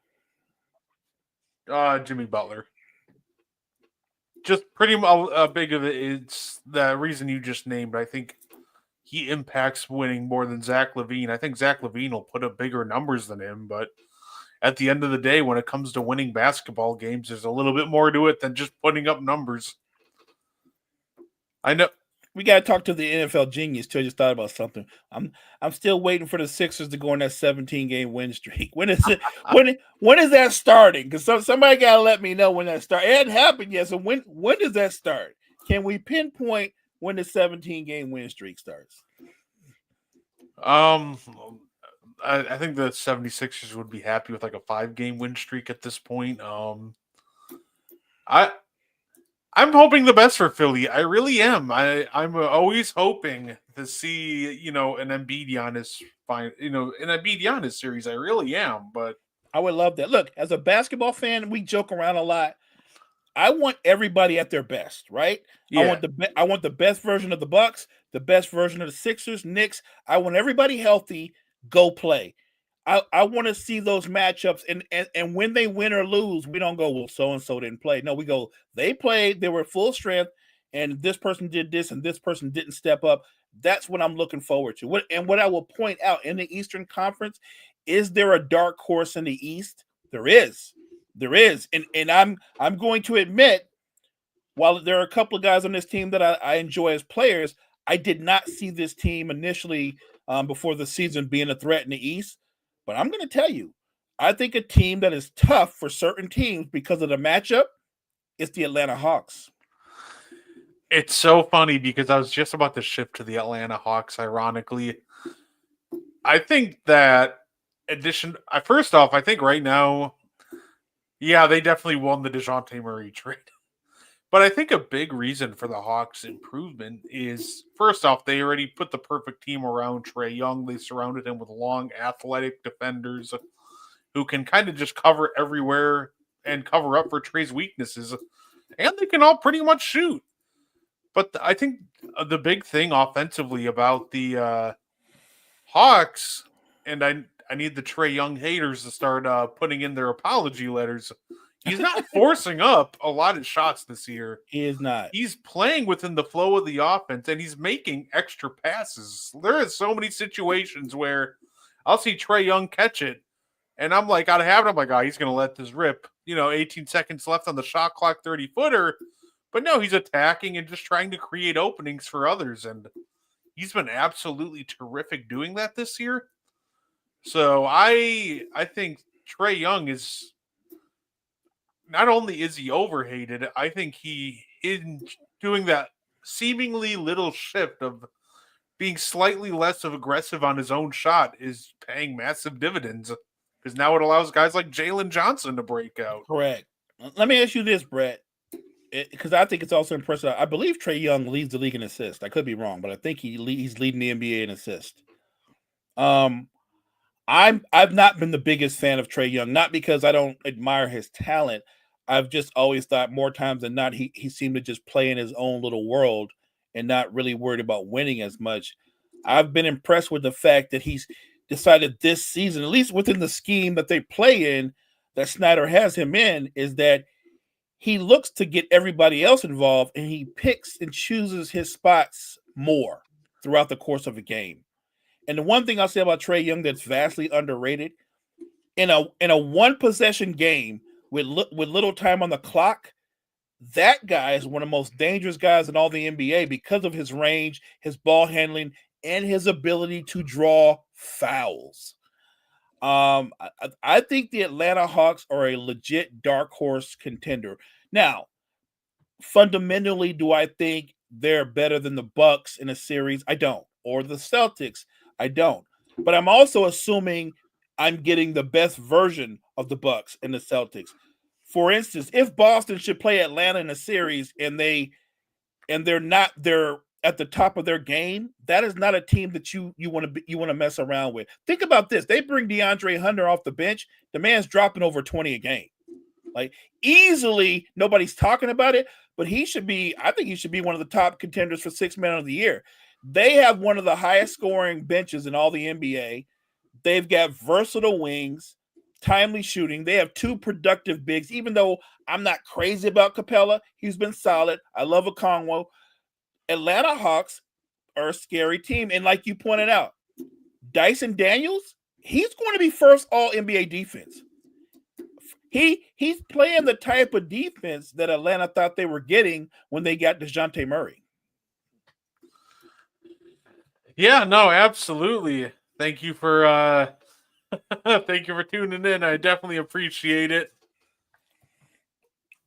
Jimmy Butler. Just pretty big of it. It's the reason you just named. I think he impacts winning more than Zach LaVine. I think Zach LaVine will put up bigger numbers than him, but at the end of the day, when it comes to winning basketball games, there's a little bit more to it than just putting up numbers. I know. We got to talk to the NFL genius too. I just thought about something. I'm still waiting for the Sixers to go on that 17-game win streak. When is it? when is that starting? Because somebody got to let me know when that starts. It hasn't happened yet. So when does that start? Can we pinpoint when the 17-game win streak starts? I think the 76ers would be happy with like a 5-game win streak at this point. I'm hoping the best for Philly. I really am. I'm always hoping to see, an Embiid Giannis an Embiid Giannis series. I really am, but I would love that. Look, as a basketball fan, we joke around a lot. I want everybody at their best, right? Yeah. I want the best version of the Bucks, the best version of the Sixers, Knicks. I want everybody healthy. Go play. I want to see those matchups, and when they win or lose, we don't go, well, so and so didn't play. No, we go, they played, they were full strength, and this person did this, and this person didn't step up. That's what I'm looking forward to. What I will point out in the Eastern Conference, is there a dark horse in the East? There is, and I'm going to admit, while there are a couple of guys on this team that I enjoy as players, I did not see this team initially before the season being a threat in the East. But I'm going to tell you, I think a team that is tough for certain teams because of the matchup is the Atlanta Hawks. It's so funny because I was just about to shift to the Atlanta Hawks, ironically. I think that first off, I think right now, yeah, they definitely won the DeJounte Murray trade. But I think a big reason for the Hawks' improvement is, first off, they already put the perfect team around Trae Young. They surrounded him with long, athletic defenders who can kind of just cover everywhere and cover up for Trae's weaknesses. And they can all pretty much shoot. But I think the big thing offensively about the Hawks, and I need the Trae Young haters to start putting in their apology letters. He's not forcing up a lot of shots this year. He is not. He's playing within the flow of the offense, and he's making extra passes. There are so many situations where I'll see Trae Young catch it, and I'm like, out of habit, I'm like, he's going to let this rip. 18 seconds left on the shot clock, 30-footer. But no, he's attacking and just trying to create openings for others, and he's been absolutely terrific doing that this year. So I think Trae Young is... Not only is he overhated, I think he, in doing that seemingly little shift of being slightly less of aggressive on his own shot, is paying massive dividends. Because now it allows guys like Jalen Johnson to break out. Correct. Let me ask you this, Brett, because I think it's also impressive. I believe Trae Young leads the league in assists. I could be wrong, but I think he's leading the NBA in assists. I've not been the biggest fan of Trae Young, not because I don't admire his talent. I've just always thought more times than not he seemed to just play in his own little world and not really worried about winning as much. I've been impressed with the fact that he's decided this season, at least within the scheme that they play in, that Snyder has him in, is that he looks to get everybody else involved and he picks and chooses his spots more throughout the course of a game. And the one thing I'll say about Trae Young that's vastly underrated, in a one possession game with little time on the clock, that guy is one of the most dangerous guys in all the NBA because of his range, his ball handling, and his ability to draw fouls. I think the Atlanta Hawks are a legit dark horse contender. Now, fundamentally, do I think they're better than the Bucks in a series? I don't. Or the Celtics? I don't. But I'm also assuming I'm getting the best version of the Bucks and the Celtics. For instance, if Boston should play Atlanta in a series and they're at the top of their game, that is not a team that you want to mess around with. Think about this. They bring DeAndre Hunter off the bench. The man's dropping over 20 a game. Like, easily, nobody's talking about it, but I think he should be one of the top contenders for Sixth Man of the Year. They have one of the highest scoring benches in all the NBA. They've got versatile wings, timely shooting. They have two productive bigs, even though I'm not crazy about Capella. He's been solid. I love Okongwu. Atlanta Hawks are a scary team. And like you pointed out, Dyson Daniels, he's going to be first all NBA defense. He's playing the type of defense that Atlanta thought they were getting when they got DeJounte Murray. Yeah, no, absolutely. Thank you for thank you for tuning in. I definitely appreciate it.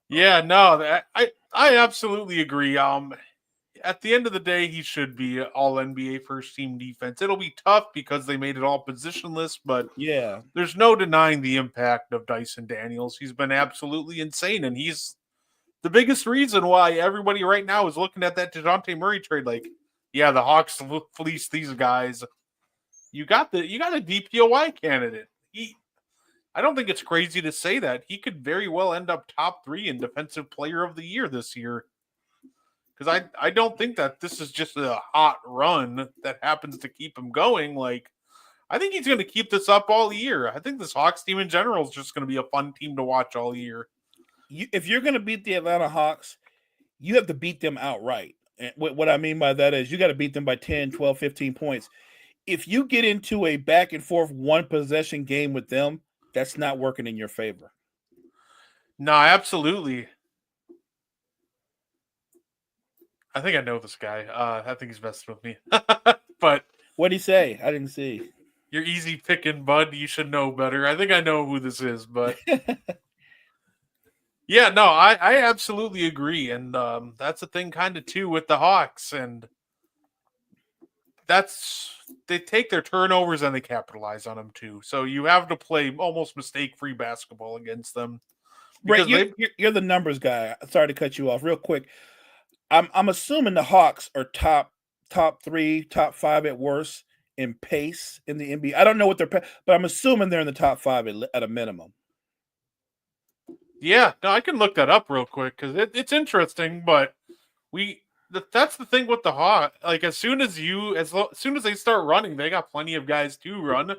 Yeah, no, I absolutely agree. At the end of the day, he should be all NBA first team defense. It'll be tough because they made it all positionless, but yeah, there's no denying the impact of Dyson Daniels. He's been absolutely insane, and he's the biggest reason why everybody right now is looking at that DeJounte Murray trade like, yeah, the Hawks fleece these guys. You got a DPOY candidate. I don't think it's crazy to say that. He could very well end up top 3 in Defensive Player of the Year this year. Because I don't think that this is just a hot run that happens to keep him going. Like, I think he's going to keep this up all year. I think this Hawks team in general is just going to be a fun team to watch all year. If you're going to beat the Atlanta Hawks, you have to beat them outright. And what I mean by that is you got to beat them by 10, 12, 15 points. If you get into a back and forth one possession game with them, that's not working in your favor. No, absolutely. I think I know this guy. I think he's messing with me. But what'd he say? I didn't see. You're easy picking, bud. You should know better. I think I know who this is, but yeah, no, I absolutely agree. And that's the thing kind of too with the Hawks. And they take their turnovers and they capitalize on them too. So you have to play almost mistake-free basketball against them. Brett, you're the numbers guy. Sorry to cut you off real quick. I'm assuming the Hawks are top 3, top 5 at worst in pace in the NBA. I don't know what but I'm assuming they're in the top 5 at a minimum. Yeah, no, I can look that up real quick because it's interesting. But that's the thing with the Hawks. Like as soon as they start running, they got plenty of guys to run.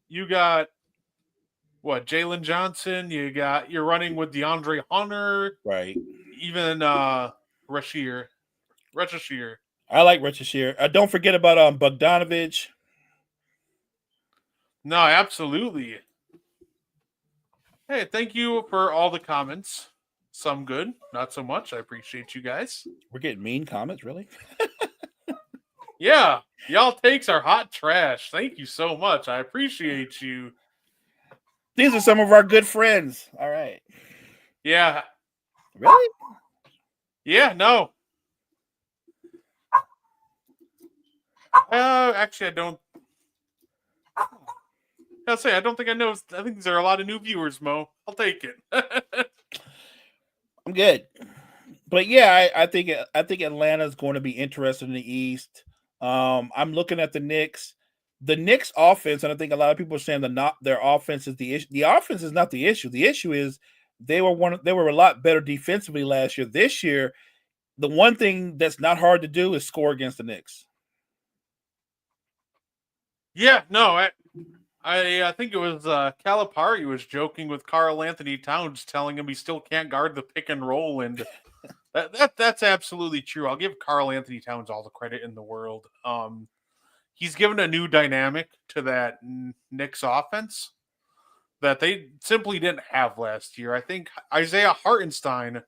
You got what, Jalen Johnson? You're running with DeAndre Hunter, right? Even Rasheer. I like Rasheer. Don't forget about Bogdanovich. No, absolutely. Hey, thank you for all the comments. Some good, not so much. I appreciate you guys. We're getting mean comments, really? Yeah, y'all takes are hot trash. Thank you so much. I appreciate you. These are some of our good friends. All right. Yeah. Really? Yeah, no. Actually, I don't. I'll say I don't think I know. I think these are a lot of new viewers, Mo. I'll take it. I'm good. But yeah, I think Atlanta's going to be interested in the East. I'm looking at the Knicks. The Knicks offense, and I think a lot of people are saying that not their offense is the issue. The offense is not the issue. The issue is they were a lot better defensively last year. This year, the one thing that's not hard to do is score against the Knicks. Yeah, no, I think it was Calipari was joking with Karl Anthony Towns, telling him he still can't guard the pick and roll, and that's absolutely true. I'll give Karl Anthony Towns all the credit in the world. He's given a new dynamic to that Knicks offense that they simply didn't have last year. I think Isaiah Hartenstein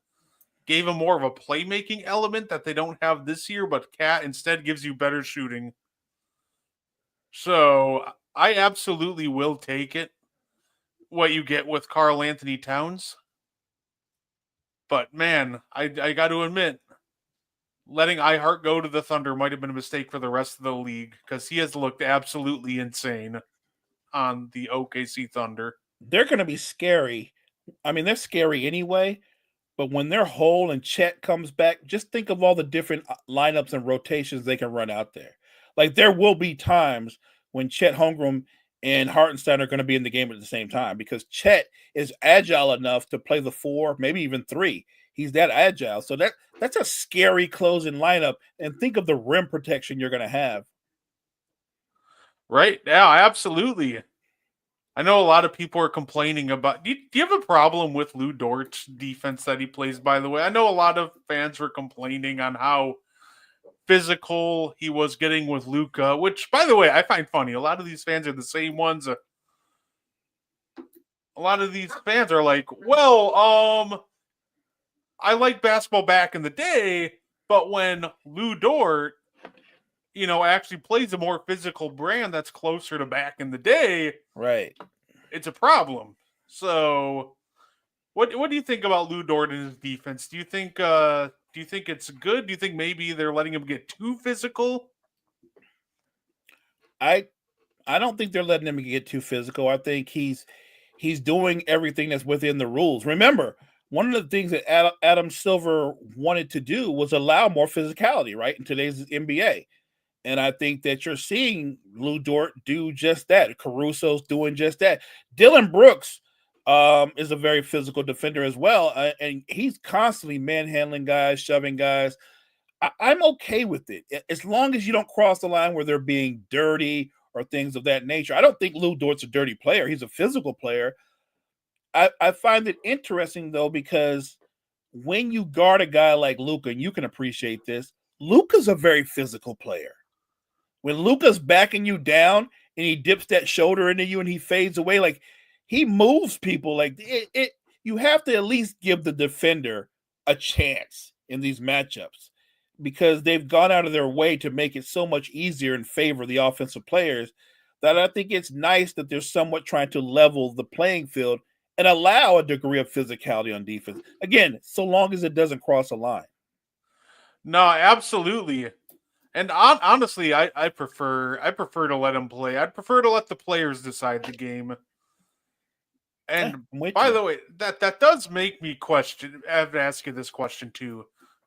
gave him more of a playmaking element that they don't have this year, but Cat instead gives you better shooting. So I absolutely will take it, what you get with Karl Anthony Towns. But man, I got to admit, letting iHeart go to the Thunder might have been a mistake for the rest of the league because he has looked absolutely insane on the OKC Thunder. They're going to be scary. I mean, they're scary anyway. But when they're whole and Chet comes back, just think of all the different lineups and rotations they can run out there. Like there will be times when Chet Holmgren and Hartenstein are going to be in the game at the same time because Chet is agile enough to play the 4, maybe even 3. He's that agile. So that's a scary closing lineup. And think of the rim protection you're going to have. Right? Yeah, absolutely. I know a lot of people are complaining about. Do you have a problem with Lou Dort's defense that he plays, by the way? I know a lot of fans were complaining on how physical he was getting with Luka, which, by the way, I find funny. A lot of these fans are the same ones. A lot of these fans are like, well, I like basketball back in the day, but when Lou Dort, actually plays a more physical brand that's closer to back in the day, right? It's a problem. So, what do you think about Lou Dort and his defense? Do you think it's good? Do you think maybe they're letting him get too physical? I don't think they're letting him get too physical. I think he's doing everything that's within the rules. Remember, one of the things that Adam Silver wanted to do was allow more physicality, right, in today's NBA. And I think that you're seeing Lou Dort do just that. Caruso's doing just that. Dylan Brooks is a very physical defender as well. And he's constantly manhandling guys, shoving guys. I'm okay with it. As long as you don't cross the line where they're being dirty or things of that nature. I don't think Lou Dort's a dirty player. He's a physical player. I find it interesting, though, because when you guard a guy like Luka, and you can appreciate this, Luka's a very physical player. When Luka's backing you down and he dips that shoulder into you and he fades away, like he moves people. Like you have to at least give the defender a chance in these matchups because they've gone out of their way to make it so much easier in favor of the offensive players that I think it's nice that they're somewhat trying to level the playing field and allow a degree of physicality on defense. Again, so long as it doesn't cross a line. No, absolutely. And honestly, I prefer to let him play. I'd prefer to let the players decide the game. And by the way, that does make me question. I have to ask you this question too.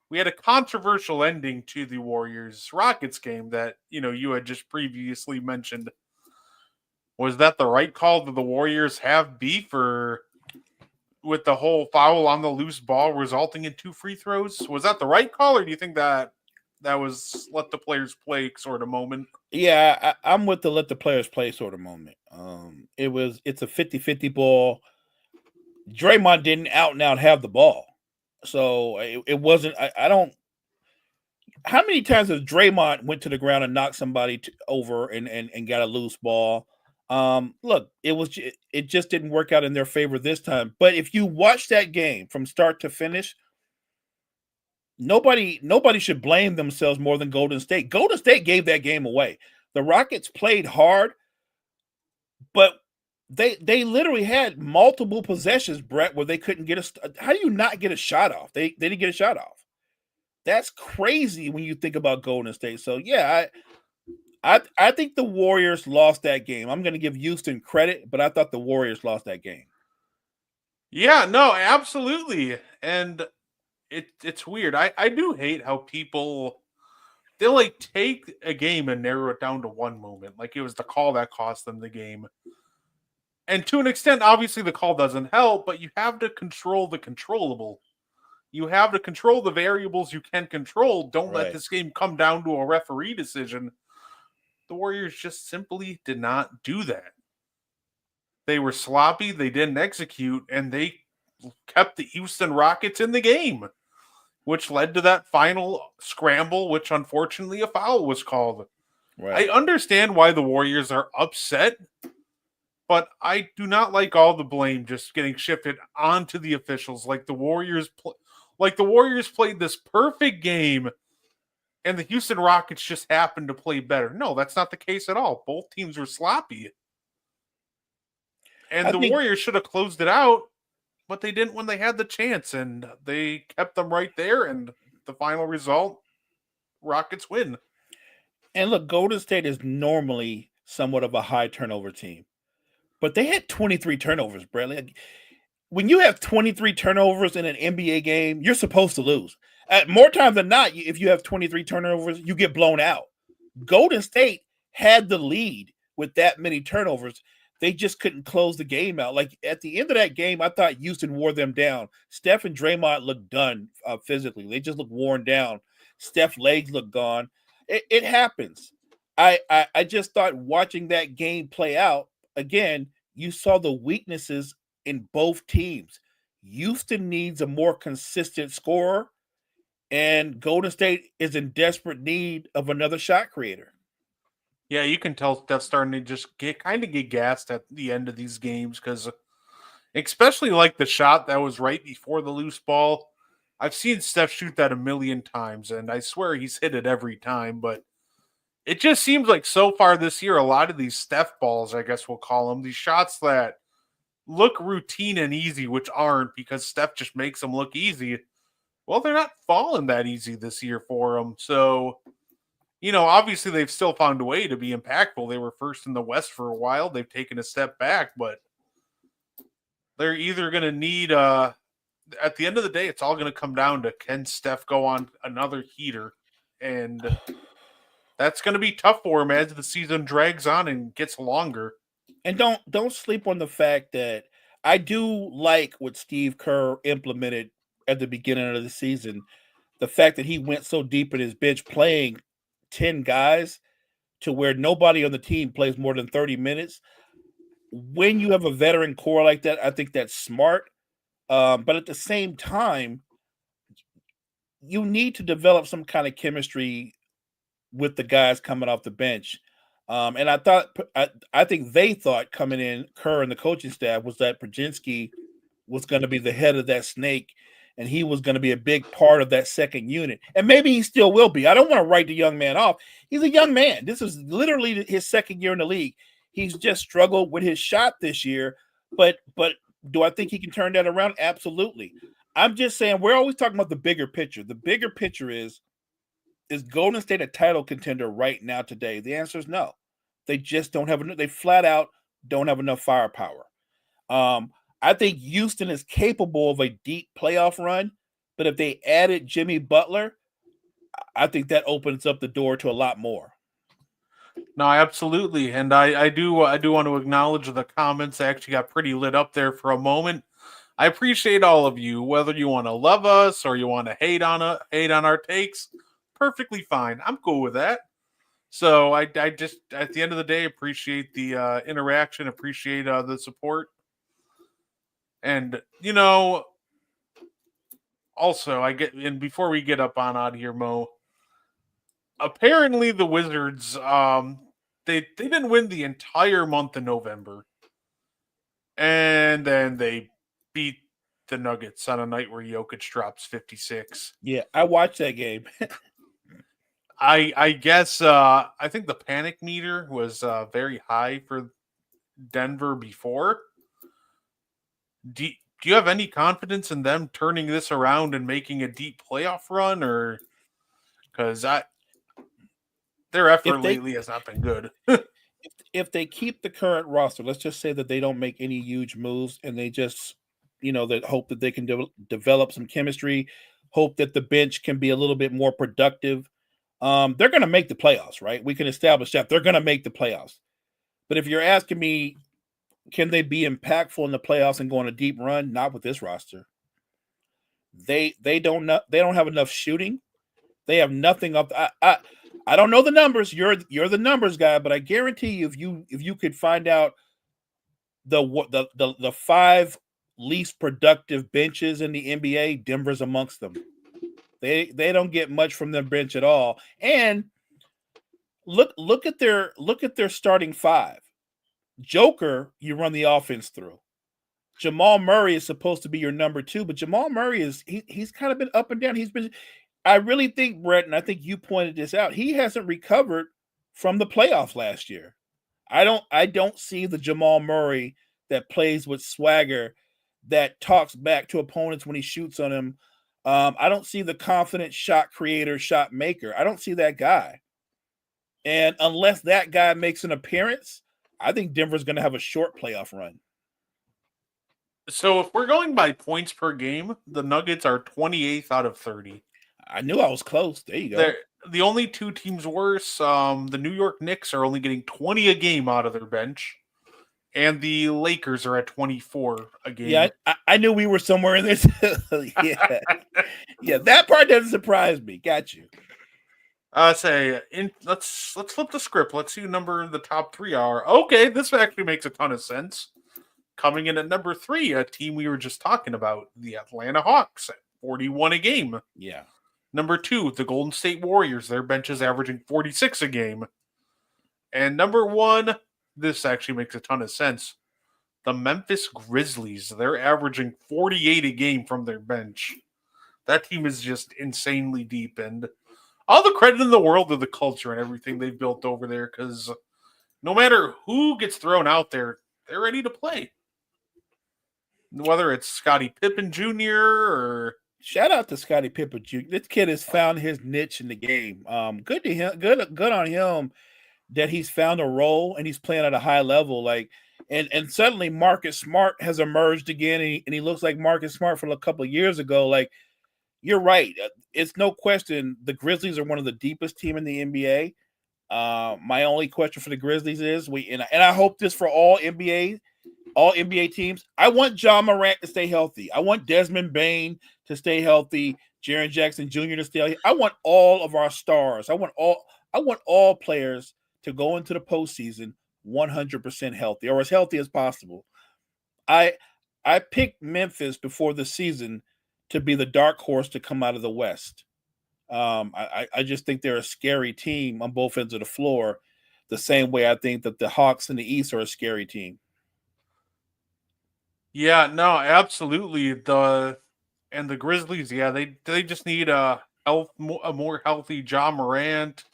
We had a controversial ending to the Warriors Rockets game that you had just previously mentioned. Was that the right call? Did the Warriors have beef with the whole foul on the loose ball resulting in 2 free throws? Was that the right call, or do you think that was let the players play sort of moment? Yeah, I'm with the let the players play sort of moment. It's a 50-50 ball. Draymond didn't out and out have the ball. So it wasn't, I don't, how many times has Draymond went to the ground and knocked somebody over and got a loose ball? Look, it just didn't work out in their favor this time. But if you watch that game from start to finish, nobody should blame themselves more than Golden State. Golden State gave that game away. The Rockets played hard, but they literally had multiple possessions, Brett, where they couldn't get how do you not get a shot off? They didn't get a shot off. That's crazy when you think about Golden State. So yeah, I think the Warriors lost that game. I'm going to give Houston credit, but I thought the Warriors lost that game. Yeah, no, absolutely. And it's weird. I do hate how people they like take a game and narrow it down to one moment. Like it was the call that cost them the game. And to an extent, obviously the call doesn't help, but you have to control the controllable. You have to control the variables you can control. Don't let Right. this game come down to a referee decision. The Warriors just simply did not do that. They were sloppy, they didn't execute, and they kept the Houston Rockets in the game, which led to that final scramble, which unfortunately a foul was called. I Right. understand why the Warriors are upset, but I do not like all the blame just getting shifted onto the officials. Like the Warriors played this perfect game, and the Houston Rockets just happened to play better. No, that's not the case at all. Both teams were sloppy, and I the think, Warriors should have closed it out, but they didn't when they had the chance, and they kept them right there. And the final result, Rockets win. and look, Golden State is normally somewhat of a high turnover team, but they had 23 turnovers, Bradley. Like, when you have 23 turnovers in an NBA game, you're supposed to lose. More times than not, if you have 23 turnovers, you get blown out. Golden State had the lead with that many turnovers. They just couldn't close the game out. Like at the end of that game, I thought Houston wore them down. Steph and Draymond looked done physically. They just looked worn down. Steph's legs looked gone. It happens. I just thought watching that game play out again, you saw the weaknesses in both teams. Houston needs a more consistent scorer, and Golden State is in desperate need of another shot creator. Yeah, you can tell Steph's starting to just get gassed at the end of these games because, especially like the shot that was right before the loose ball. I've seen Steph shoot that a million times, and I swear he's hit it every time. But it just seems like so far this year, a lot of these Steph balls, I guess we'll call them, these shots that look routine and easy, which aren't because Steph just makes them look easy. Well, they're not falling that easy this year for him. So, obviously they've still found a way to be impactful. They were first in the West for a while. They've taken a step back, but they're either going to need, at the end of the day, it's all going to come down to can Steph go on another heater? And that's going to be tough for him as the season drags on and gets longer. And don't sleep on the fact that I do like what Steve Kerr implemented at the beginning of the season. The fact that he went so deep in his bench playing 10 guys to where nobody on the team plays more than 30 minutes. When you have a veteran core like that, I think that's smart. But at the same time, you need to develop some kind of chemistry with the guys coming off the bench. And I think they thought coming in, Kerr and the coaching staff, was that Brzezinski was going to be the head of that snake, and he was going to be a big part of that second unit. And maybe he still will be. I don't want to write the young man off. He's a young man. This is literally his second year in the league. He's just struggled with his shot this year. But do I think he can turn that around? Absolutely. I'm just saying we're always talking about the bigger picture. The bigger picture is Golden State a title contender right now today? The answer is no. They just don't have enough. They flat out don't have enough firepower. I think Houston is capable of a deep playoff run, but if they added Jimmy Butler, I think that opens up the door to a lot more. No, absolutely, and I do want to acknowledge the comments. I actually got pretty lit up there for a moment. I appreciate all of you, whether you want to love us or you want to hate on our takes. Perfectly fine. I'm cool with that. So I just at the end of the day appreciate the interaction, appreciate the support, and also and before we get up on out of here, Mo. Apparently, the Wizards they didn't win the entire month of November, and then they beat the Nuggets on a night where Jokic drops 56. Yeah, I watched that game. I guess I think the panic meter was very high for Denver before. Do you have any confidence in them turning this around and making a deep playoff run, or because their effort lately has not been good? If they keep the current roster, let's just say that they don't make any huge moves and they just, that hope that they can develop some chemistry. hope that the bench can be a little bit more productive. They're going to make the playoffs, right? We can establish that they're going to make the playoffs. But if you're asking me, can they be impactful in the playoffs and go on a deep run? Not with this roster. They don't have enough shooting. They have nothing up. I don't know the numbers. You're the numbers guy, but I guarantee you, if you could find out the 5 least productive benches in the NBA, Denver's amongst them. They don't get much from their bench at all. And look at their starting 5. Joker, you run the offense through. Jamal Murray is supposed to be your number 2, but Jamal Murray he's kind of been up and down. I really think, Brett, and I think you pointed this out, he hasn't recovered from the playoffs last year. I don't see the Jamal Murray that plays with swagger, that talks back to opponents when he shoots on them. I don't see the confident shot creator, shot maker. I don't see that guy. And unless that guy makes an appearance, I think Denver's going to have a short playoff run. So if we're going by points per game, the Nuggets are 28th out of 30. I knew I was close. There you go. They're the only 2 teams worse. The New York Knicks are only getting 20 a game out of their bench, and the Lakers are at 24 a game. Yeah, I knew we were somewhere in this. Yeah, yeah, that part doesn't surprise me. Got you. Let's flip the script. Let's see who number the top 3 are. Okay, this actually makes a ton of sense. Coming in at number 3, a team we were just talking about, the Atlanta Hawks at 41 a game. Yeah. Number 2, the Golden State Warriors. Their bench is averaging 46 a game. And number 1, this actually makes a ton of sense. The Memphis Grizzlies. They're averaging 48 a game from their bench. That team is just insanely deep, and all the credit in the world to the culture and everything they've built over there, because no matter who gets thrown out there, they're ready to play. Whether it's Scottie Pippen Jr. or... Shout out to Scottie Pippen Jr. This kid has found his niche in the game. Good to him. Good on him that he's found a role and he's playing at a high level. And suddenly Marcus Smart has emerged again, and he looks like Marcus Smart from a couple of years ago. Like, you're right. It's no question the Grizzlies are one of the deepest team in the NBA. My only question for the Grizzlies is and I hope this for all NBA teams. I want John Morant to stay healthy. I want Desmond Bane to stay healthy. Jaren Jackson Jr. to stay healthy. I want all of our stars. I want all players to go into the postseason 100% healthy, or as healthy as possible. I picked Memphis before the season to be the dark horse to come out of the West. I just think they're a scary team on both ends of the floor, the same way I think that the Hawks in the East are a scary team. Yeah, no, absolutely. The Grizzlies, yeah, they just need a more healthy John Morant.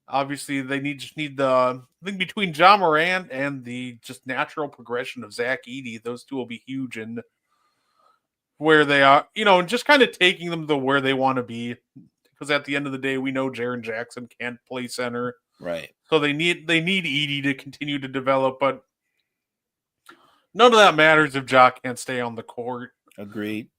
Obviously, they need I think between John Morant and the just natural progression of Zach Edey, those two will be huge in where they are, and just kind of taking them to where they want to be. Because at the end of the day, we know Jaren Jackson can't play center, right? So they need Edey to continue to develop, but none of that matters if Ja can't stay on the court. Agreed.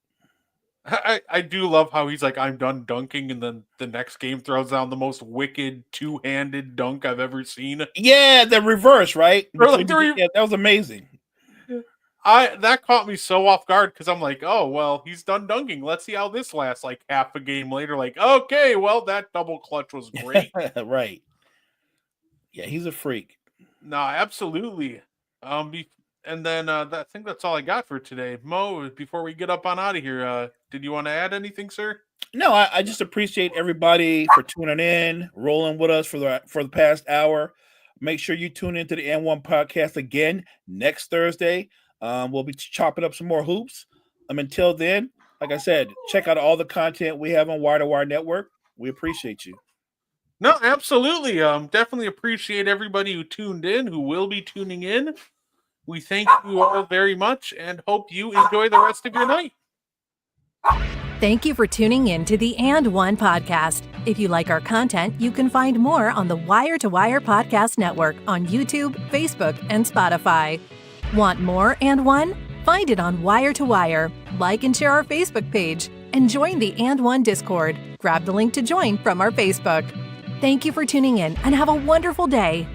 I do love how he's like, I'm done dunking, and then the next game throws down the most wicked two-handed dunk I've ever seen. Yeah, the reverse, right? Yeah, that was amazing. That caught me so off guard because I'm like, oh, well, he's done dunking. Let's see how this lasts. Like half a game later, like, okay, well, that double clutch was great. Right. Yeah, he's a freak. No, absolutely. And then I think that's all I got for today. Mo, before we get up on out of here, did you want to add anything, sir? No, I just appreciate everybody for tuning in, rolling with us for the past hour. Make sure you tune into the N1 podcast again next Thursday. We'll be chopping up some more hoops. Until then, like I said, check out all the content we have on Wire to Wire Network. We appreciate you. No, absolutely. Definitely appreciate everybody who tuned in, who will be tuning in. We thank you all very much and hope you enjoy the rest of your night. Thank you for tuning in to the And One podcast. If you like our content, you can find more on the Wire to Wire Podcast Network on YouTube, Facebook, and Spotify. Want more And One? Find it on Wire to Wire. Like and share our Facebook page. and join the And One Discord. Grab the link to join from our Facebook. Thank you for tuning in and have a wonderful day.